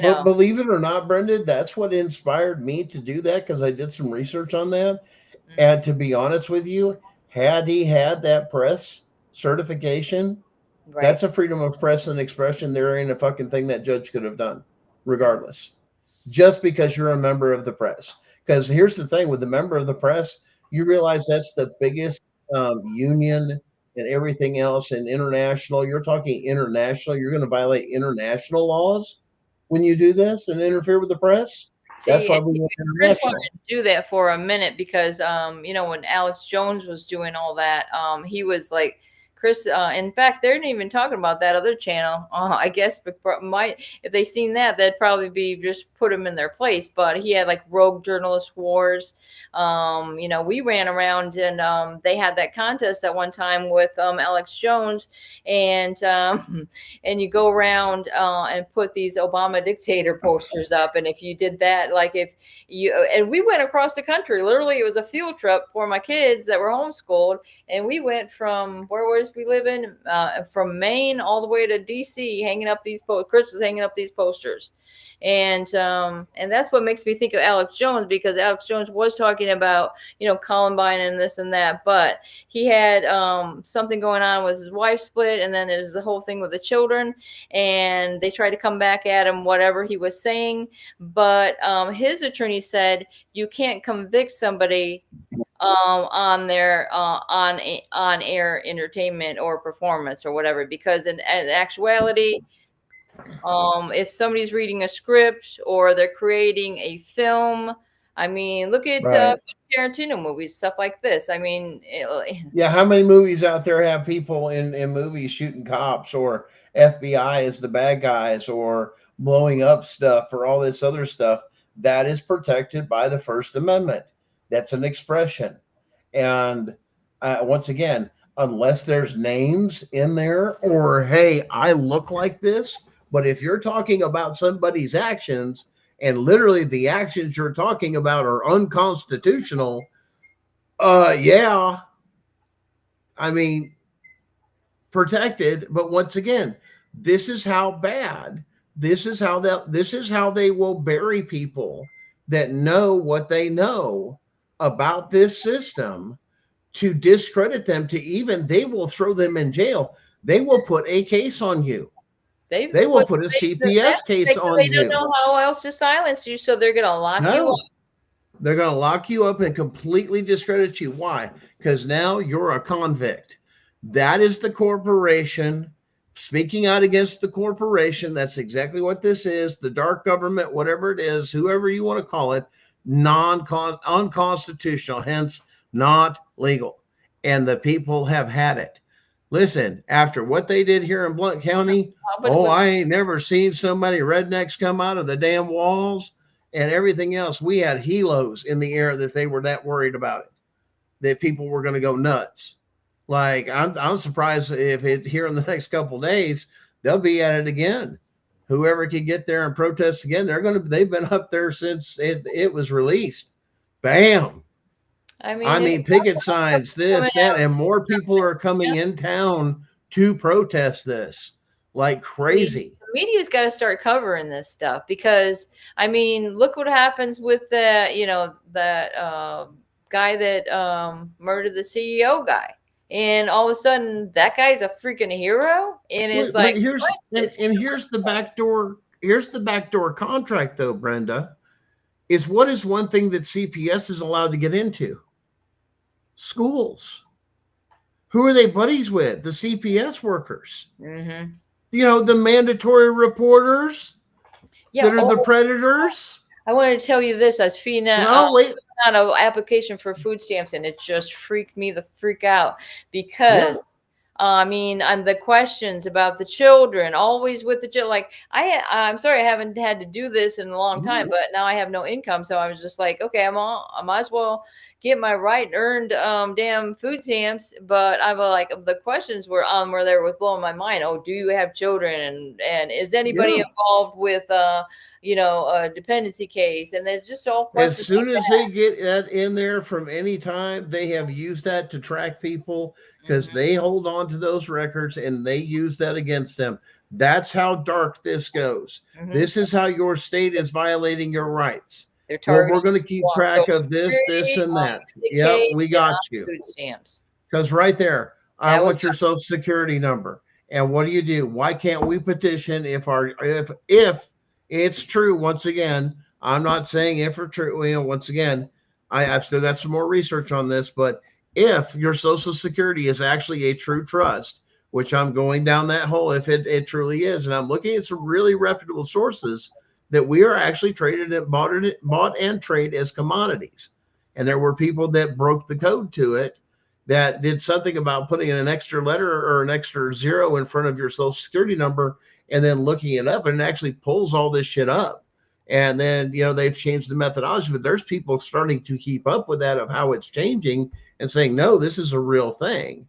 But believe it or not, Brenda, that's what inspired me to do that, because I did some research on that. Mm-hmm. And to be honest with you, had he had that press certification, right, that's a freedom of press and expression. There ain't a fucking thing that judge could have done, regardless, just because you're a member of the press. Because here's the thing with the member of the press, you realize that's the biggest union and everything else, and international. You're talking international. You're going to violate international laws when you do this and interfere with the press. See, that's why we went international. Chris wanted to do that for a minute because, when Alex Jones was doing all that, he was like, Chris, in fact, they're not even talking about that other channel. I guess if they seen that, they'd probably be just put him in their place. But he had like Rogue Journalist Wars. We ran around and they had that contest at one time with Alex Jones, and you go around and put these Obama dictator posters up. And if you did that, and we went across the country. Literally, it was a field trip for my kids that were homeschooled, and we went from where was forest we live in, from Maine all the way to DC, hanging up these Chris was hanging up these posters. And that's what makes me think of Alex Jones, because Alex Jones was talking about, Columbine and this and that, but he had something going on with his wife split, and then there's the whole thing with the children, and they tried to come back at him, whatever he was saying. But his attorney said you can't convict somebody on their on air entertainment or performance or whatever, because in actuality, if somebody's reading a script or they're creating a film, I mean, look at Tarantino movies, stuff like this. I mean, yeah, how many movies out there have people in movies shooting cops, or FBI as the bad guys, or blowing up stuff, or all this other stuff that is protected by the First Amendment? That's an expression. And once again, unless there's names in there, or, hey, I look like this. But if you're talking about somebody's actions, and literally the actions you're talking about are unconstitutional, yeah, I mean, protected. But once again, this is how bad, this is how they will bury people that know what they know about this system, to discredit them, to even, they will throw them in jail. They will put a case on you. They will put a CPS case on you. They don't know how else to silence you, so they're going to lock you up. They're going to lock you up and completely discredit you. Why? Because now you're a convict. That is the corporation speaking out against the corporation. That's exactly what this is. The dark government, whatever it is, whoever you want to call it, unconstitutional, hence not legal. And the people have had it. Listen, after what they did here in Blount County, I ain't never seen so many rednecks come out of the damn walls and everything else. We had helos in the air that they were that worried about it, that people were going to go nuts. Like, I'm surprised if it here in the next couple of days, they'll be at it again. Whoever can get there and protest again, they've been up there since it was released. Bam. I mean, picket signs, this, that, and more people are coming in town to protest this like crazy. The media's got to start covering this stuff, because, I mean, look what happens with that guy that murdered the CEO guy. And all of a sudden, that guy's a freaking hero. And it's here's the backdoor. Here's the backdoor contract, though, Brenda. What is one thing that CPS is allowed to get into? Schools. Who are they buddies with? The CPS workers. Mm-hmm. The mandatory reporters that are the predators. I wanted to tell you this. I was feeding out an application for food stamps, and it just freaked me the freak out, because I mean, the questions about the children, always with the children. Like, I'm sorry, I haven't had to do this in a long time, but now I have no income, so I was just like, okay, I might as well get my earned damn food stamps. But I was like, the questions were where they were blowing my mind. Oh, do you have children, and is anybody involved with a dependency case? And there's just all questions. As soon as they get that in there, from any time, they have used that to track people, because they hold on to those records and they use that against them. That's how dark this goes. This is how your state is violating your rights. We're going to keep track of this, and that. Yeah, we got you. Food stamps. Because right there, I want your social security number. And what do? Why can't we petition if it's true? Once again, I'm not saying if or true. Once again, I've still got some more research on this, but if your social security is actually a true trust, which I'm going down that hole, if it truly is, and I'm looking at some really reputable sources, that we are actually traded at bought and trade as commodities. And there were people that broke the code to it, that did something about putting in an extra letter or an extra zero in front of your social security number, and then looking it up, and it actually pulls all this shit up. And then, they've changed the methodology, but there's people starting to keep up with that, of how it's changing, and saying, no, this is a real thing.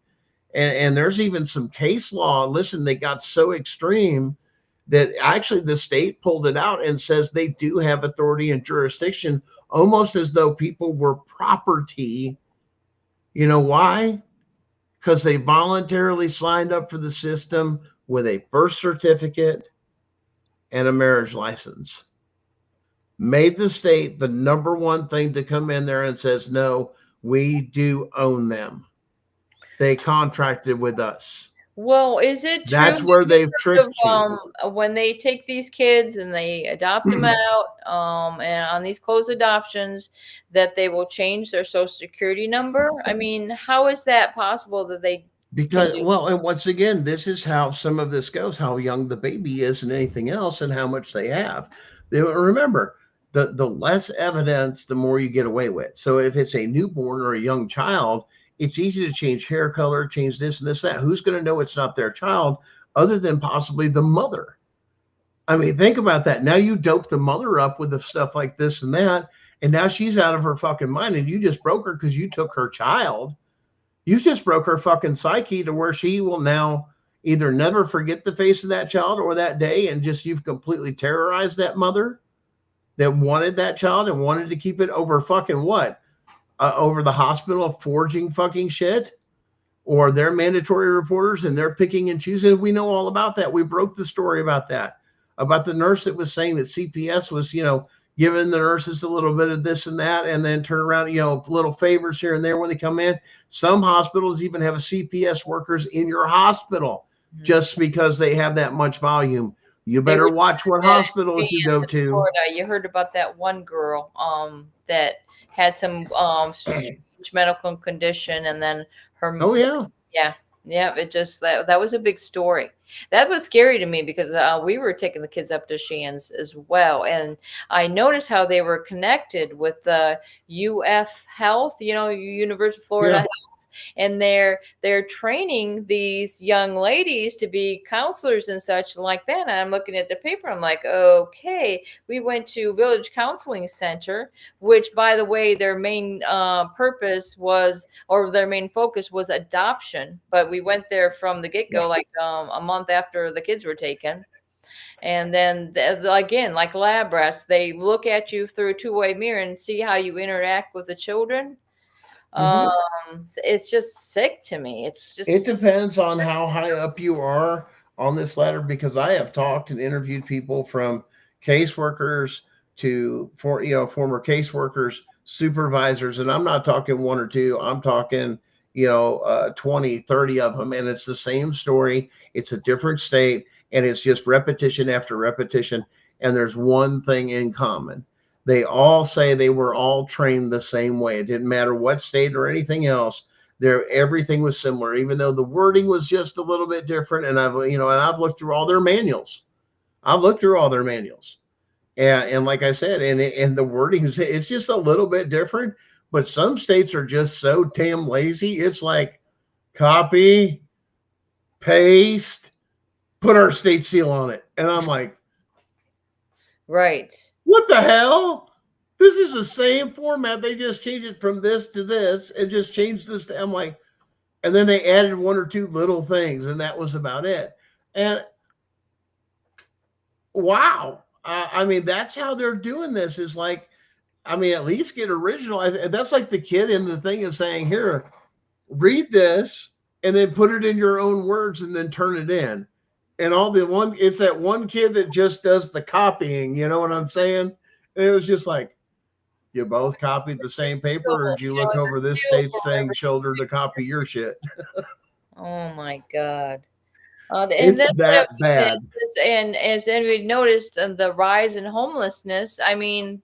And there's even some case law. Listen, they got so extreme that actually the state pulled it out and says they do have authority and jurisdiction, almost as though people were property. You know why? because they voluntarily signed up for the system with a birth certificate and a marriage license. Made the state the number one thing to come in there and says, no, we do own them. They contracted with us. Well, is it true? That's where they've tricked you. When they take these kids and they adopt them out, and on these closed adoptions, that they will change their social security number? I mean, how is that possible that they? Because, well, and once again, this is how some of this goes, how young the baby is and anything else and how much they have. Remember, the less evidence, the more you get away with. So if it's a newborn or a young child, it's easy to change hair color, change this and this, that. Who's going to know it's not their child other than possibly the mother? I mean, think about that. Now you dope the mother up with the stuff like this and that, and now she's out of her fucking mind, and you just broke her because you took her child. You just broke her fucking psyche to where she will now either never forget the face of that child or that day, and just you've completely terrorized that mother that wanted that child and wanted to keep it over fucking what? Over the hospital forging fucking shit, or they're mandatory reporters and they're picking and choosing. We know all about that. We broke the story about that, about the nurse that was saying that CPS was, giving the nurses a little bit of this and that, and then turn around, little favors here and there when they come in. Some hospitals even have a CPS workers in your hospital just because they have that much volume. You better watch what hospitals you go to. Florida. You heard about that one girl that had some medical condition, and then her. Oh yeah. Yeah. It just that was a big story. That was scary to me because we were taking the kids up to Shands as well, and I noticed how they were connected with the UF Health, University of Florida Health. And they're training these young ladies to be counselors and such like that. And I'm looking at the paper. I'm like, okay, we went to Village Counseling Center, which, by the way, their main purpose was, or their main focus was adoption. But we went there from the get-go, like a month after the kids were taken. And then again, like lab rats, they look at you through a two-way mirror and see how you interact with the children. It's just sick to me. It depends on how high up you are on this ladder, because I have talked and interviewed people from caseworkers to former caseworkers, supervisors, and I'm not talking one or two, I'm talking 20, 30 of them, and it's the same story. It's a different state, and it's just repetition after repetition, and there's one thing in common. They all say they were all trained the same way. It didn't matter what state or anything else. Everything was similar, even though the wording was just a little bit different. And I've looked through all their manuals. And like I said, and the wording it's just a little bit different. But some states are just so damn lazy. It's like copy, paste, put our state seal on it, and I'm like, right. What the hell? This is the same format. They just changed it from this to this and just changed this. I'm like, and then they added one or two little things, and that was about it. And wow. I mean, that's how they're doing this, is like, at least get original. That's like the kid in the thing is saying, here, read this and then put it in your own words and then turn it in. And it's that one kid that just does the copying, you know what I'm saying? And it was just like, you both copied the same paper, or did you look over this state's thing shoulder to copy your shit? Oh my God. It's that bad. And as we noticed, the rise in homelessness, again,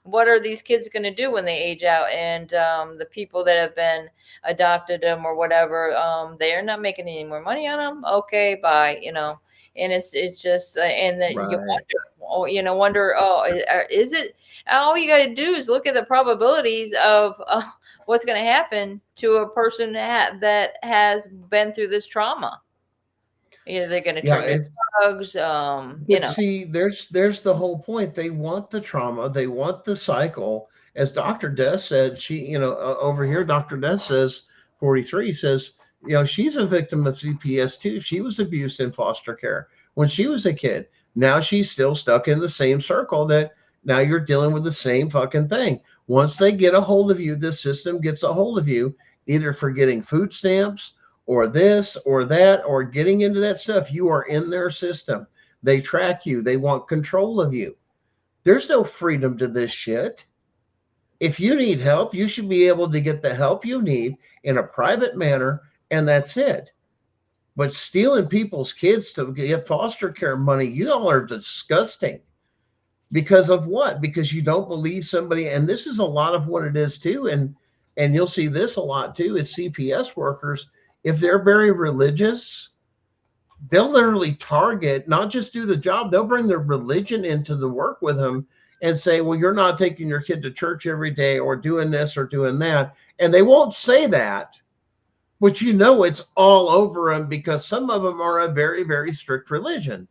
what are these kids going to do when they age out? And the people that have been adopted them or whatever, they are not making any more money on them. Okay, bye. And it's just, and then right. you wonder, is it? All you got to do is look at the probabilities of what's going to happen to a person that has been through this trauma. Either they're going to try drugs, See, there's the whole point. They want the trauma. They want the cycle. As Dr. Des said, she, over here, Dr. Des says, 43 says, she's a victim of CPS too. She was abused in foster care when she was a kid. Now she's still stuck in the same circle that now you're dealing with the same fucking thing. Once they get a hold of you, this system gets a hold of you, either for getting food stamps or this or that or getting into that stuff. You are in their system. They track you. They want control of you. There's no freedom to this shit. If you need help, you should be able to get the help you need in a private manner, and that's it. But stealing people's kids to get foster care money, you all are disgusting. Because of what? Because you don't believe somebody, and this is a lot of what it is too. And you'll see this a lot too, is CPS workers, if they're very religious, they'll literally target, not just do the job, they'll bring their religion into the work with them and say, well, you're not taking your kid to church every day or doing this or doing that. And they won't say that, but you know it's all over them because some of them are a very, very strict religion.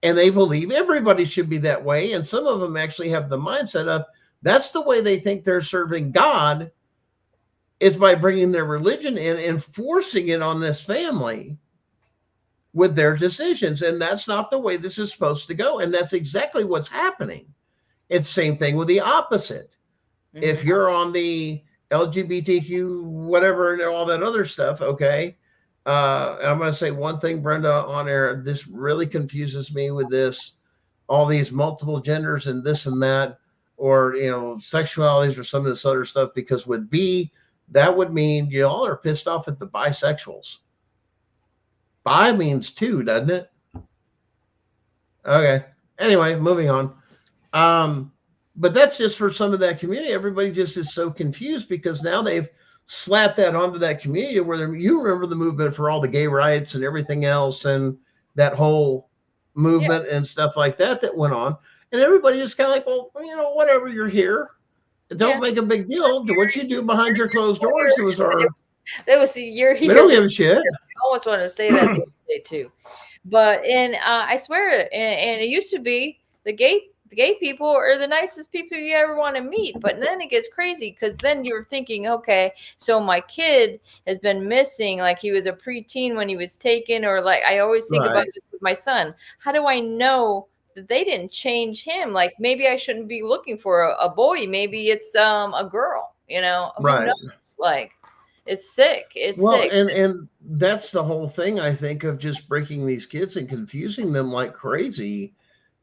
And they believe everybody should be that way. And some of them actually have the mindset of that's the way they think they're serving God, is by bringing their religion in and forcing it on this family with their decisions. And that's not the way this is supposed to go. And that's exactly what's happening. It's the same thing with the opposite. Mm-hmm. If you're on the LGBTQ, whatever, and all that other stuff, okay. I'm going to say one thing, Brenda, on air. This really confuses me with this, all these multiple genders and this and that, or, sexualities or some of this other stuff, because with B, that would mean y'all are pissed off at the bisexuals. Bi means two, doesn't it? Okay. Anyway, moving on. But that's just for some of that community. Everybody just is so confused because now they've slapped that onto that community where you remember the movement for all the gay rights and everything else and that whole movement and stuff like that went on. And everybody is kind of like, well, whatever, you're here. Don't make a big deal. What you do behind your closed doors was our... That was you're here. They don't give a shit. I almost wanted to say that the other day too. But I swear, and it used to be the gay people are the nicest people you ever want to meet. But then it gets crazy because then you're thinking, okay, so my kid has been missing, like he was a preteen when he was taken, or like I always think about this with my son. How do I know that they didn't change him? Like maybe I shouldn't be looking for a boy. Maybe it's a girl, Who knows? Like it's sick. It's sick. And that's the whole thing, I think, of just breaking these kids and confusing them like crazy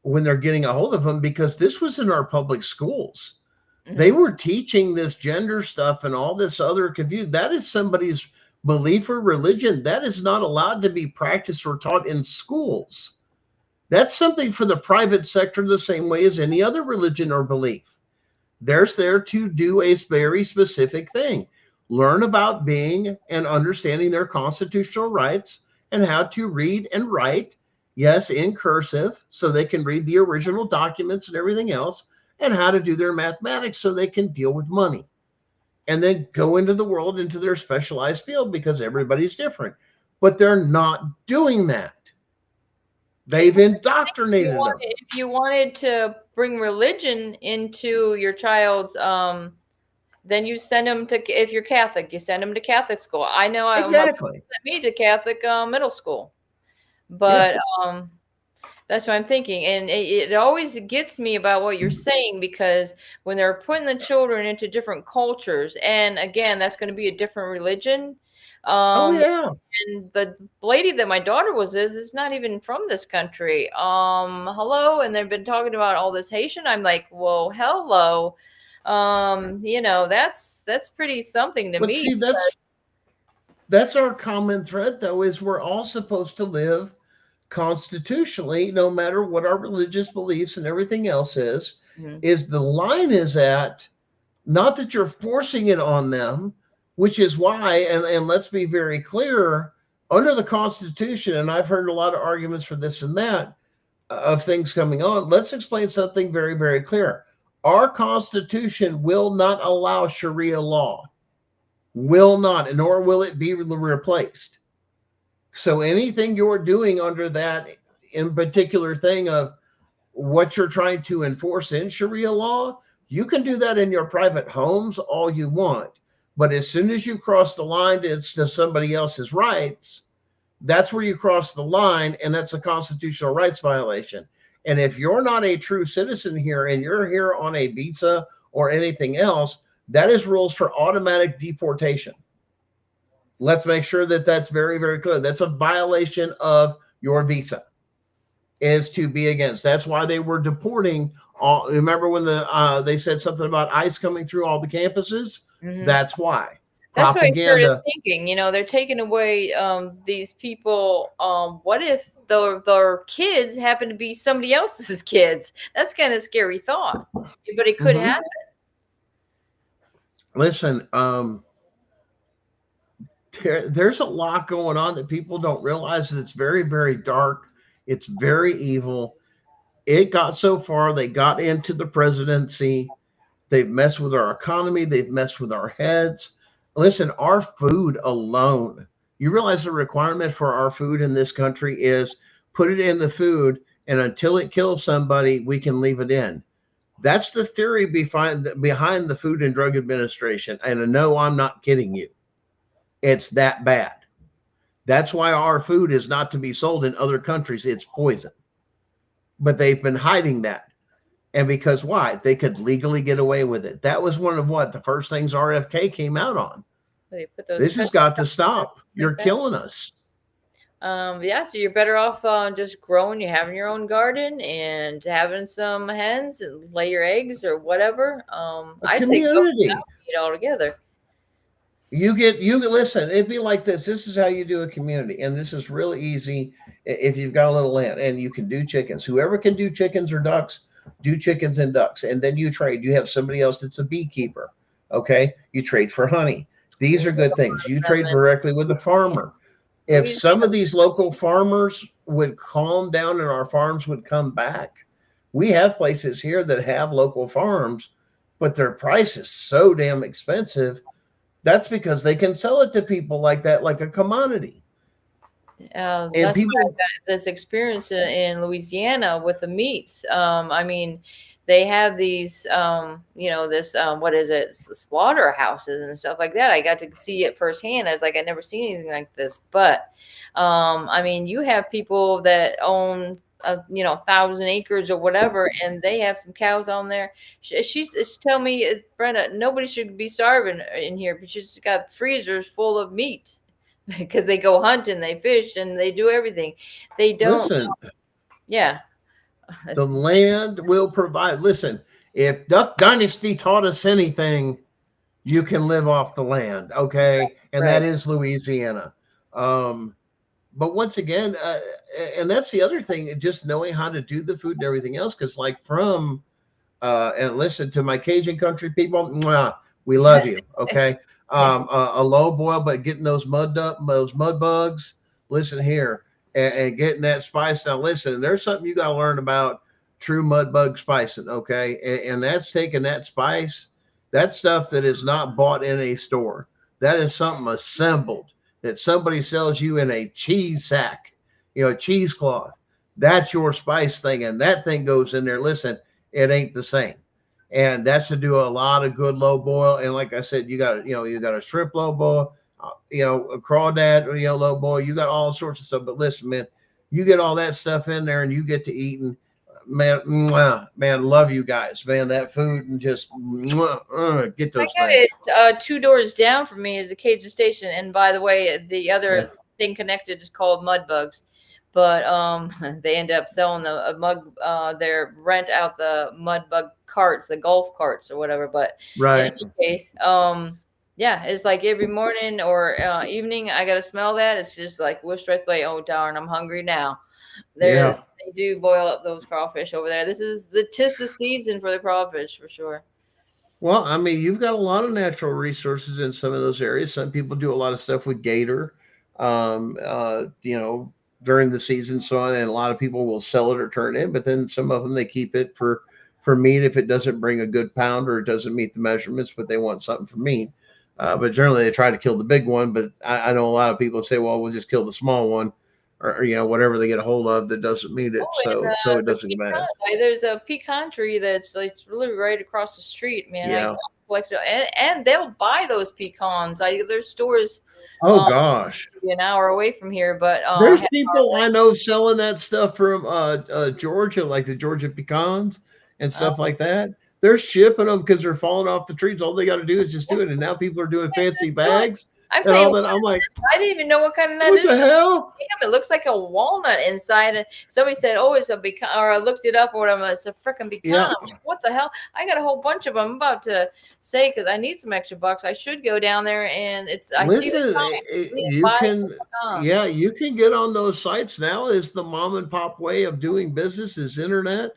when they're getting a hold of them, because this was in our public schools. Mm-hmm. They were teaching this gender stuff and all this other confusion. That is somebody's belief or religion. That is not allowed to be practiced or taught in schools. That's something for the private sector the same way as any other religion or belief. They're there to do a very specific thing. Learn about being and understanding their constitutional rights and how to read and write, yes, in cursive, so they can read the original documents and everything else, and how to do their mathematics so they can deal with money. And then go into the world, into their specialized field, because everybody's different. But they're not doing that. They've indoctrinated them. If you wanted to bring religion into your child's then you send them to, if you're Catholic, you send them to Catholic school. I know exactly. Sent me to Catholic middle school, but that's what I'm thinking. And it always gets me about what you're saying, because when they're putting the children into different cultures, and again, that's going to be a different religion. And the lady that my daughter is not even from this country. Hello. And they've been talking about all this Haitian. I'm like, well, hello. That's pretty something to me. See, that's our common thread, though, is we're all supposed to live constitutionally, no matter what our religious beliefs and everything else is. Mm-hmm. Is the line is at, not that you're forcing it on them, which is why, and let's be very clear, under the Constitution, and I've heard a lot of arguments for this and that of things coming on. Let's explain something very, very clear. Our Constitution will not allow Sharia law, will not, nor will it be replaced. So anything you're doing under that in particular thing of what you're trying to enforce in Sharia law, you can do that in your private homes all you want. But as soon as you cross the line to somebody else's rights, that's where you cross the line, and that's a constitutional rights violation. And if you're not a true citizen here and you're here on a visa or anything else, that is rules for automatic deportation. Let's make sure that that's very, very clear. That's a violation of your visa, is to be against. That's why they were deporting all. Remember when they said something about ICE coming through all the campuses? Mhm. That's why. That's what I started Propaganda. thinking. They're taking away these people. What if their kids happen to be somebody else's kids? That's kind of a scary thought, but it could Mhm. happen. Listen, there's a lot going on that people don't realize, that it's very, very dark. It's very evil. It got so far, they got into the presidency. They've messed with our economy. They've messed with our heads. Listen, our food alone, you realize the requirement for our food in this country is put it in the food, and until it kills somebody, we can leave it in. That's the theory behind the Food and Drug Administration. And no, I'm not kidding you. It's that bad. That's why our food is not to be sold in other countries. It's poison. But they've been hiding that. And because why? They could legally get away with it. That was one of the first things RFK came out on. They put those This has got to stop. You're killing us. Yeah, so you're better off just growing. You're having your own garden and having some hens and lay your eggs or whatever. I say go Community. eat all together. You listen, it'd be like this. This is how you do a community. And this is really easy if you've got a little land and you can do chickens. Whoever can do chickens or ducks, do chickens and ducks. And then you trade. You have somebody else that's a beekeeper. Okay. You trade for honey. These are good things. You trade directly with the farmer. If some of these local farmers would calm down and our farms would come back, we have places here that have local farms, but their price is so damn expensive. That's because they can sell it to people like that, like a commodity. That's people, why I got this experience in Louisiana with the meats. I mean, they have these, this, what is it, slaughterhouses and stuff like that. I got to see it firsthand. I was like, I'd never seen anything like this. But, I mean, you have people that own 1,000 acres or whatever, and they have some cows on there. She's telling me, Brenda, nobody should be starving in here, but she's got freezers full of meat because they go hunting, they fish, and they do everything. They don't. Listen, yeah. The land will provide. Listen, if Duck Dynasty taught us anything, you can live off the land, okay? And that is Louisiana. But once again, and that's the other thing, just knowing how to do the food and everything else. Because like and listen to my Cajun country people, mwah, we love you, okay? A low boil, but getting those mud bugs. Listen here. And getting that spice. Now, listen, there's something you got to learn about true mud bug spicing, okay? And that's taking that spice, that stuff that is not bought in a store. That is something assembled that somebody sells you in a cheese sack, cheesecloth. That's your spice thing, and that thing goes in there. Listen, it ain't the same. And that's to do a lot of good low boil. And like I said, you got a shrimp low boil, a crawdad, low boil. You got all sorts of stuff. But listen, man, you get all that stuff in there and you get to eating. Man, love you guys, man. That food and just get those things. It's 2 doors down from me is the Cajun Station. And by the way, the other thing connected is called Mud Bugs. But they end up selling their rent out the mud bug carts, the golf carts or whatever. But in any case, it's like every morning or evening, I got to smell that. It's just like whisked right away. Oh, darn, I'm hungry now. They do boil up those crawfish over there. This is the season for the crawfish for sure. Well, I mean, you've got a lot of natural resources in some of those areas. Some people do a lot of stuff with gator, during the season, so on, and a lot of people will sell it or turn it in, but then some of them they keep it for meat if it doesn't bring a good pound or it doesn't meet the measurements, but they want something for meat. But generally they try to kill the big one. But I know a lot of people say, well, we'll just kill the small one, or whatever they get a hold of that doesn't meet it. So it doesn't matter. There's a pecan tree that's like really right across the street, man. Yeah. And they'll buy those pecans. There's stores. Oh gosh, an hour away from here, but there's people I know selling that stuff from Georgia, like the Georgia pecans and stuff like that. They're shipping them because they're falling off the trees. All they got to do is just do it, and now people are doing fancy bags. I'm and saying, all what that. I'm like, is this? I didn't even know what kind of nut what it the is. hell? Damn, it looks like a walnut inside. And somebody said, "Oh, it's a pecan," or I looked it up or whatever. It's a freaking pecan. Yeah. I'm like, what the hell? I got a whole bunch of them. I'm about to say because I need some extra bucks. I should go down there and it's. I see this Listen, sign. you can, yeah, you can get on those sites now. Is the mom and pop way of doing business is internet.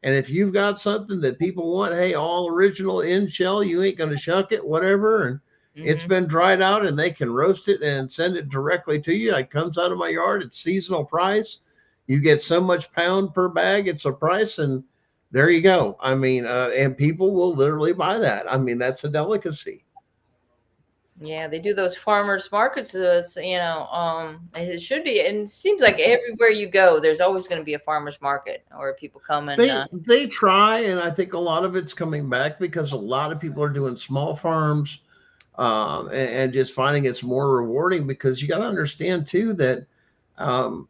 And if you've got something that people want, hey, all original in shell, you ain't going to shuck it, whatever. And it's been dried out and they can roast it and send it directly to you. It comes out of my yard. It's seasonal price. You get so much pound per bag. It's a price. And there you go. I mean, and people will literally buy that. I mean, that's a delicacy. Yeah, they do those farmers markets. It should be, and it seems like everywhere you go, there's always going to be a farmers market or people come and. They try, and I think a lot of it's coming back because a lot of people are doing small farms, and just finding it's more rewarding because you got to understand too that um,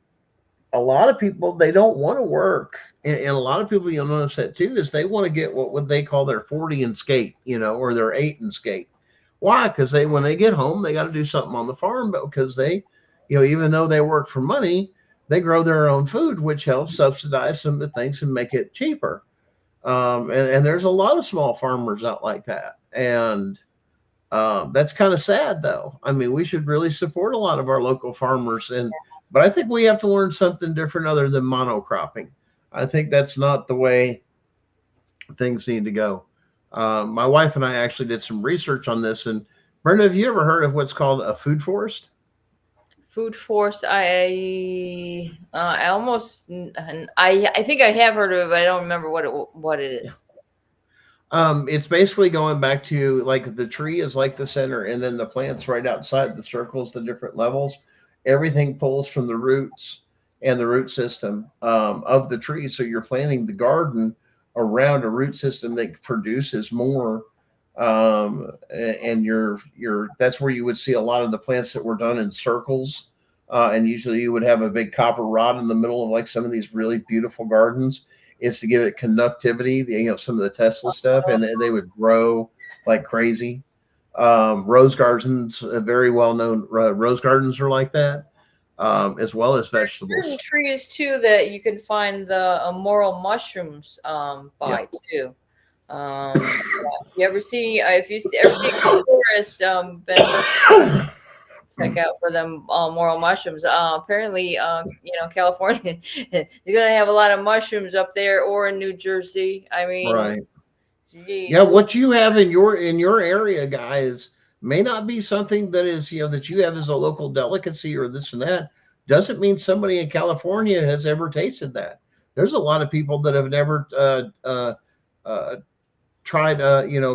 a lot of people they don't want to work, and a lot of people you'll notice that too is they want to get what they call their 40 and skate, or their 8 and skate. Why? Because when they get home, they got to do something on the farm, but because they, even though they work for money, they grow their own food, which helps subsidize some of the things and make it cheaper. And there's a lot of small farmers out like that. And that's kind of sad, though. I mean, we should really support a lot of our local farmers. But I think we have to learn something different other than monocropping. I think that's not the way things need to go. My wife and I actually did some research on this. And Brenda, have you ever heard of what's called a food forest? Food forest. I almost. I think I have heard of it, but I don't remember what it is. It's basically going back to like the tree is like the center, and then the plants right outside the circles, the different levels. Everything pulls from the roots and the root system of the tree. So you're planting the garden around a root system that produces more. And that's where you would see a lot of the plants that were done in circles. And usually you would have a big copper rod in the middle of like some of these really beautiful gardens is to give it conductivity, some of the Tesla stuff, and they would grow like crazy. Rose gardens, very well-known rose gardens are like that, as well as vegetables. Certain trees too that you can find the morel mushrooms by too. You ever see if you ever see a forest, check out for them morel mushrooms. Apparently, California is going to have a lot of mushrooms up there, or in New Jersey. I mean, right? Geez. Yeah, what you have in your area, guys, may not be something that is that you have as a local delicacy or this and that. Doesn't mean somebody in California has ever tasted that. There's a lot of people that have never tried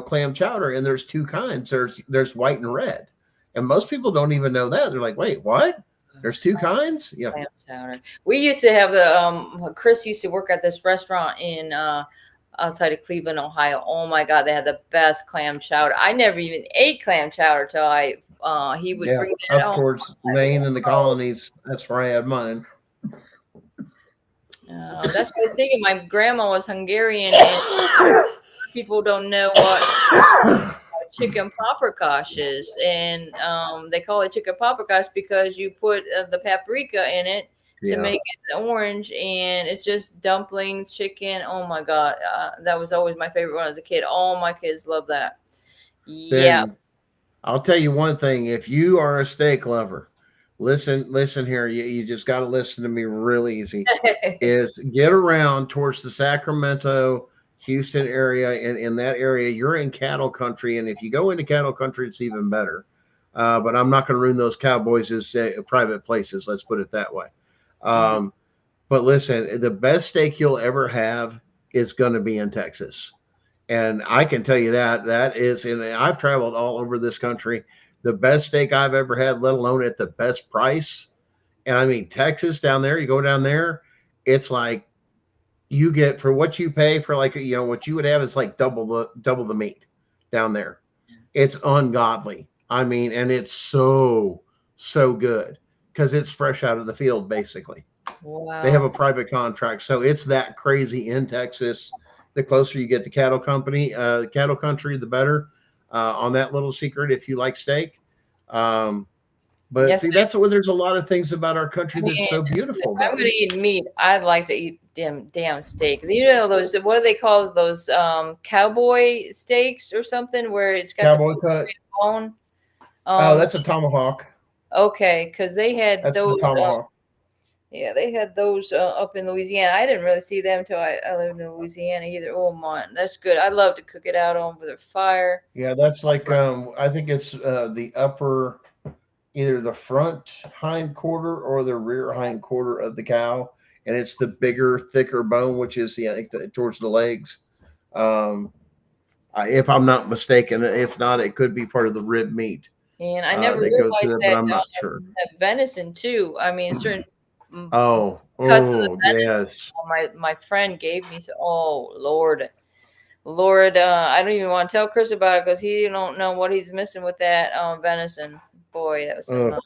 clam chowder, and there's two kinds. There's white and red. And most people don't even know that. They're like, wait, what? There's two kinds? Yeah. Clam chowder. We used to have Chris used to work at this restaurant in outside of Cleveland, Ohio. Oh my God, they had the best clam chowder. I never even ate clam chowder till he would bring that up towards Maine and the colonies. That's where I had mine. That's what I was thinking. My grandma was Hungarian, and people don't know what chicken paprikash is, and they call it chicken paprikash because you put the paprika in it to make it orange, and it's just dumplings, chicken. Oh my God, that was always my favorite when I was a kid. All my kids love that. Yeah. Then I'll tell you one thing: if you are a steak lover, listen here. You just got to listen to me real easy. Is get around towards the Sacramento, Houston area, and in that area, you're in cattle country. And if you go into cattle country, it's even better. But I'm not going to ruin those cowboys as private places. Let's put it that way. But listen, the best steak you'll ever have is going to be in Texas. And I can tell you that is, and I've traveled all over this country, the best steak I've ever had, let alone at the best price. And I mean, Texas down there, you go down there, it's like you get for what you pay for, like, what you would have is like double the meat down there. It's ungodly. I mean, and it's so good because it's fresh out of the field, basically. Wow. They have a private contract. So it's that crazy in Texas. The closer you get to cattle country, the better. On that little secret, if you like steak, But Yes, see, that's where there's a lot of things about our country that's so if beautiful, I'm though. gonna eat meat, I'd like to eat damn steak. You know those, what do they call those, cowboy steaks or something, where it's got Cowboy the cut. bone? Oh, Um, that's a tomahawk. okay, because they had That's the those. tomahawk. Yeah, they had those up in Louisiana. I didn't really see them till I lived in Louisiana either. Oh man, that's good. I love to cook it out over the fire. Yeah, that's like I think it's the upper, either the front hind quarter or the rear hind quarter of the cow, and it's the bigger, thicker bone, which is towards the legs. Um, if I'm not mistaken, if not, it could be part of the rib meat And I never that goes through realized there, but I'm not sure. that venison too. I mean, certain Oh, cuts of the oh, venison yes. my friend gave me. So, oh Lord, Lord, I don't even want to tell Chris about it because he don't know what he's missing with that venison. Boy, that was some. Ugh.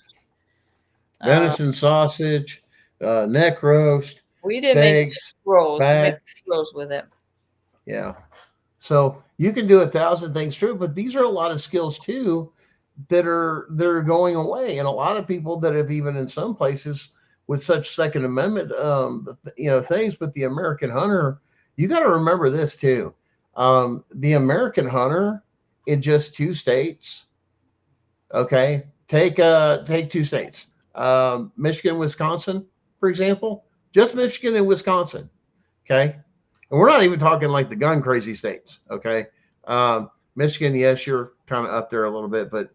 Uh, Venison sausage, neck roast, we didn't make steaks, rolls. We made backs. rolls with it. Yeah. So you can do 1,000 things true, but these are a lot of skills too that are going away, and a lot of people that have even in some places with such Second Amendment, things. But the American hunter, you got to remember this too. The American hunter in just 2 states. Okay, take 2 states, Michigan, Wisconsin, for example. Just Michigan and Wisconsin. Okay, and we're not even talking like the gun crazy states. Okay, Michigan, yes, you're kind of up there a little bit, but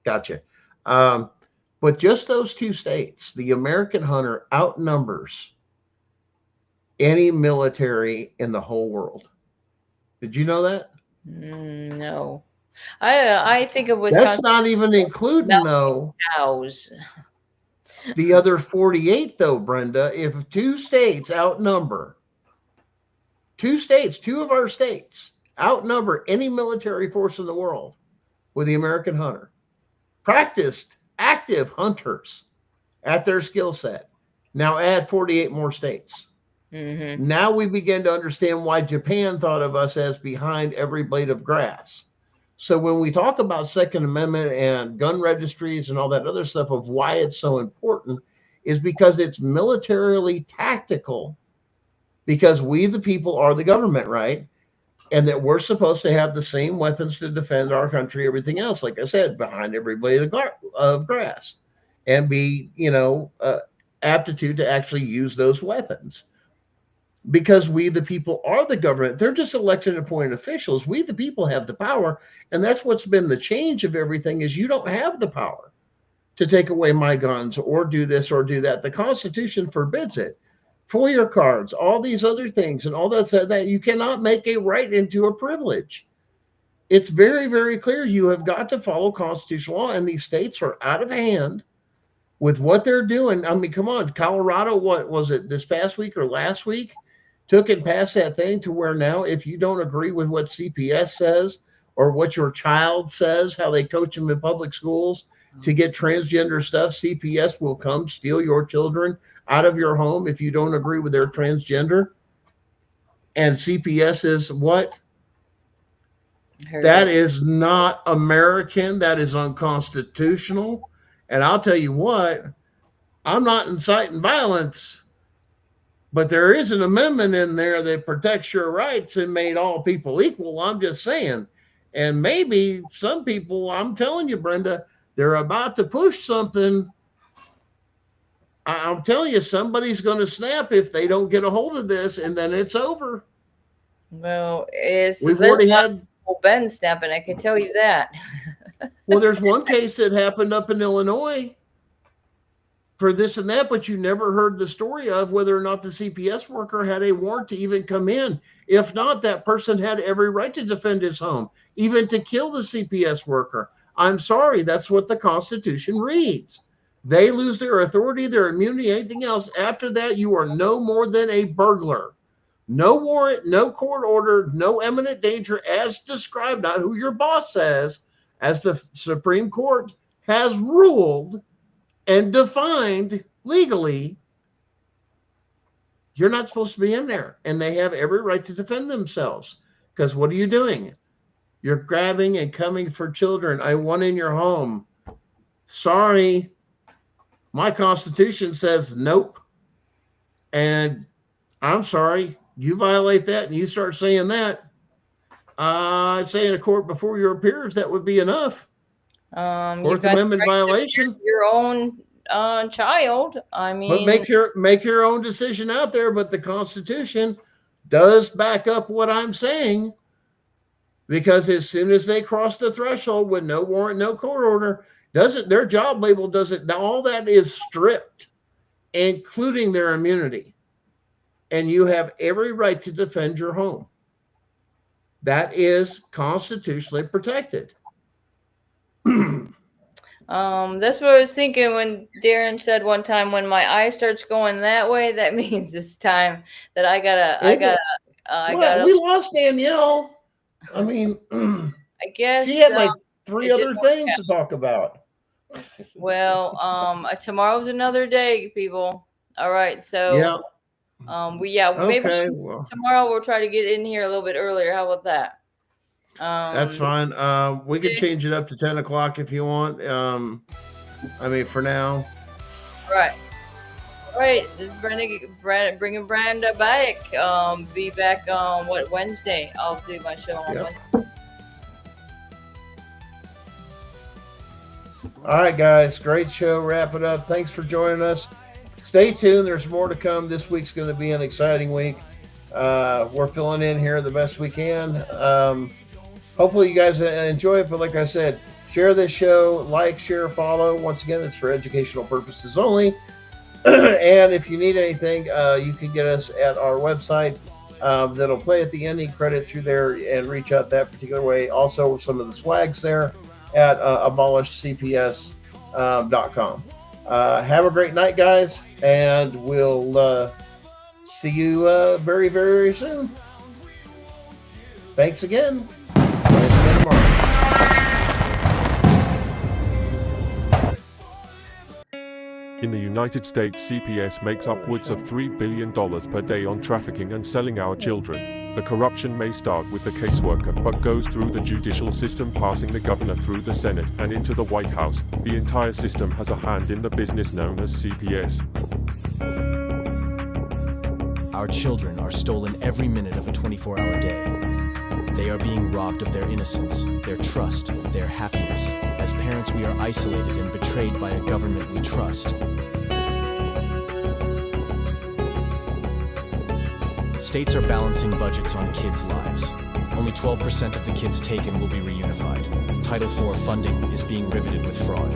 gotcha. Um, but just those 2 states, the American hunter outnumbers any military in the whole world. Did you know that? No, I think of That's Wisconsin not even including though cows. the other 48 though, Brenda. If 2 states outnumber 2 states, 2 of our states outnumber any military force in the world with the American hunter, practiced active hunters at their skill set. Now add 48 more states. Mm-hmm. Now we begin to understand why Japan thought of us as behind every blade of grass. So when we talk about Second Amendment and gun registries and all that other stuff of why it's so important is because it's militarily tactical, because we the people are the government, right? And that we're supposed to have the same weapons to defend our country, everything else, like I said, behind every blade of grass, and be, aptitude to actually use those weapons. Because we, the people, are the government. They're just elected and appointed officials. We, the people, have the power. And that's what's been the change of everything is you don't have the power to take away my guns or do this or do that. The Constitution forbids it. FOIA cards, all these other things, and all that you cannot make a right into a privilege. It's very, very clear. You have got to follow constitutional law, and these states are out of hand with what they're doing. I mean, come on, Colorado, what was it, this past week or last week, took and passed that thing to where now if you don't agree with what CPS says or what your child says, how they coach them in public schools to get transgender stuff, CPS will come steal your children out of your home if you don't agree with their transgender. And CPS is what? That is not American. That is unconstitutional. And I'll tell you what, I'm not inciting violence, but there is an amendment in there that protects your rights and made all people equal. I'm just saying. And maybe some people, I'm telling you, Brenda, they're about to push something. I'm telling you, somebody's going to snap if they don't get a hold of this, and then it's over. Well, we've already had Ben snapping. I can tell you that. Well, there's one case that happened up in Illinois for this and that, but you never heard the story of whether or not the CPS worker had a warrant to even come in. If not, that person had every right to defend his home, even to kill the CPS worker. I'm sorry, that's what the Constitution reads. They lose their authority, their immunity, anything else. After that, you are no more than a burglar. No warrant, no court order, no imminent danger as described, not who your boss says, as the Supreme Court has ruled and defined legally. You're not supposed to be in there, and they have every right to defend themselves. Because what are you doing? You're grabbing and coming for children. I want in your home. sorry, my Constitution says nope. And I'm sorry, you violate that and you start saying that, I'd say in a court before your peers, that would be enough. Fourth Amendment violation. Your own child. I mean, but make your own decision out there. But the Constitution does back up what I'm saying, because as soon as they cross the threshold with no warrant, no court order, their job label doesn't. Now all that is stripped, including their immunity, and you have every right to defend your home. That is constitutionally protected. That's what I was thinking when Darren said one time, when my eye starts going that way, that means it's time that I gotta. We lost Danielle. I mean, I guess she had like 3 other things to talk about. Well, tomorrow's another day, people. All right, so maybe tomorrow we'll try to get in here a little bit earlier. How about that? That's fine. We could change it up to 10 o'clock if you want. I mean, for now. Right. All right. This is bringing Brenda back. Be back on Wednesday. I'll do my show on Wednesday. All right, guys. Great show. Wrap it up. Thanks for joining us. Stay tuned. There's more to come. This week's going to be an exciting week. We're filling in here the best we can. Hopefully you guys enjoy it, but like I said, share this show, like, share, follow. Once again, it's for educational purposes only. And if you need anything, you can get us at our website. That'll play at the ending credit through there and reach out that particular way. Also, some of the swags there at abolishcps.com. Have a great night, guys, and we'll see you very, very soon. Thanks again. In the United States, CPS makes upwards of $3 billion per day on trafficking and selling our children. The corruption may start with the caseworker, but goes through the judicial system, passing the governor through the Senate and into the White House. The entire system has a hand in the business known as CPS. Our children are stolen every minute of a 24-hour day. They are being robbed of their innocence, their trust, their happiness. As parents, we are isolated and betrayed by a government we trust. States are balancing budgets on kids' lives. Only 12% of the kids taken will be reunified. Title IV funding is being riveted with fraud.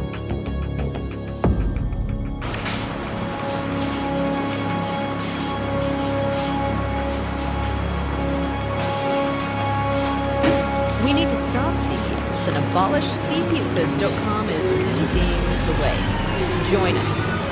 We need to stop CPS, and abolishcpfist.com is leading the way. Join us.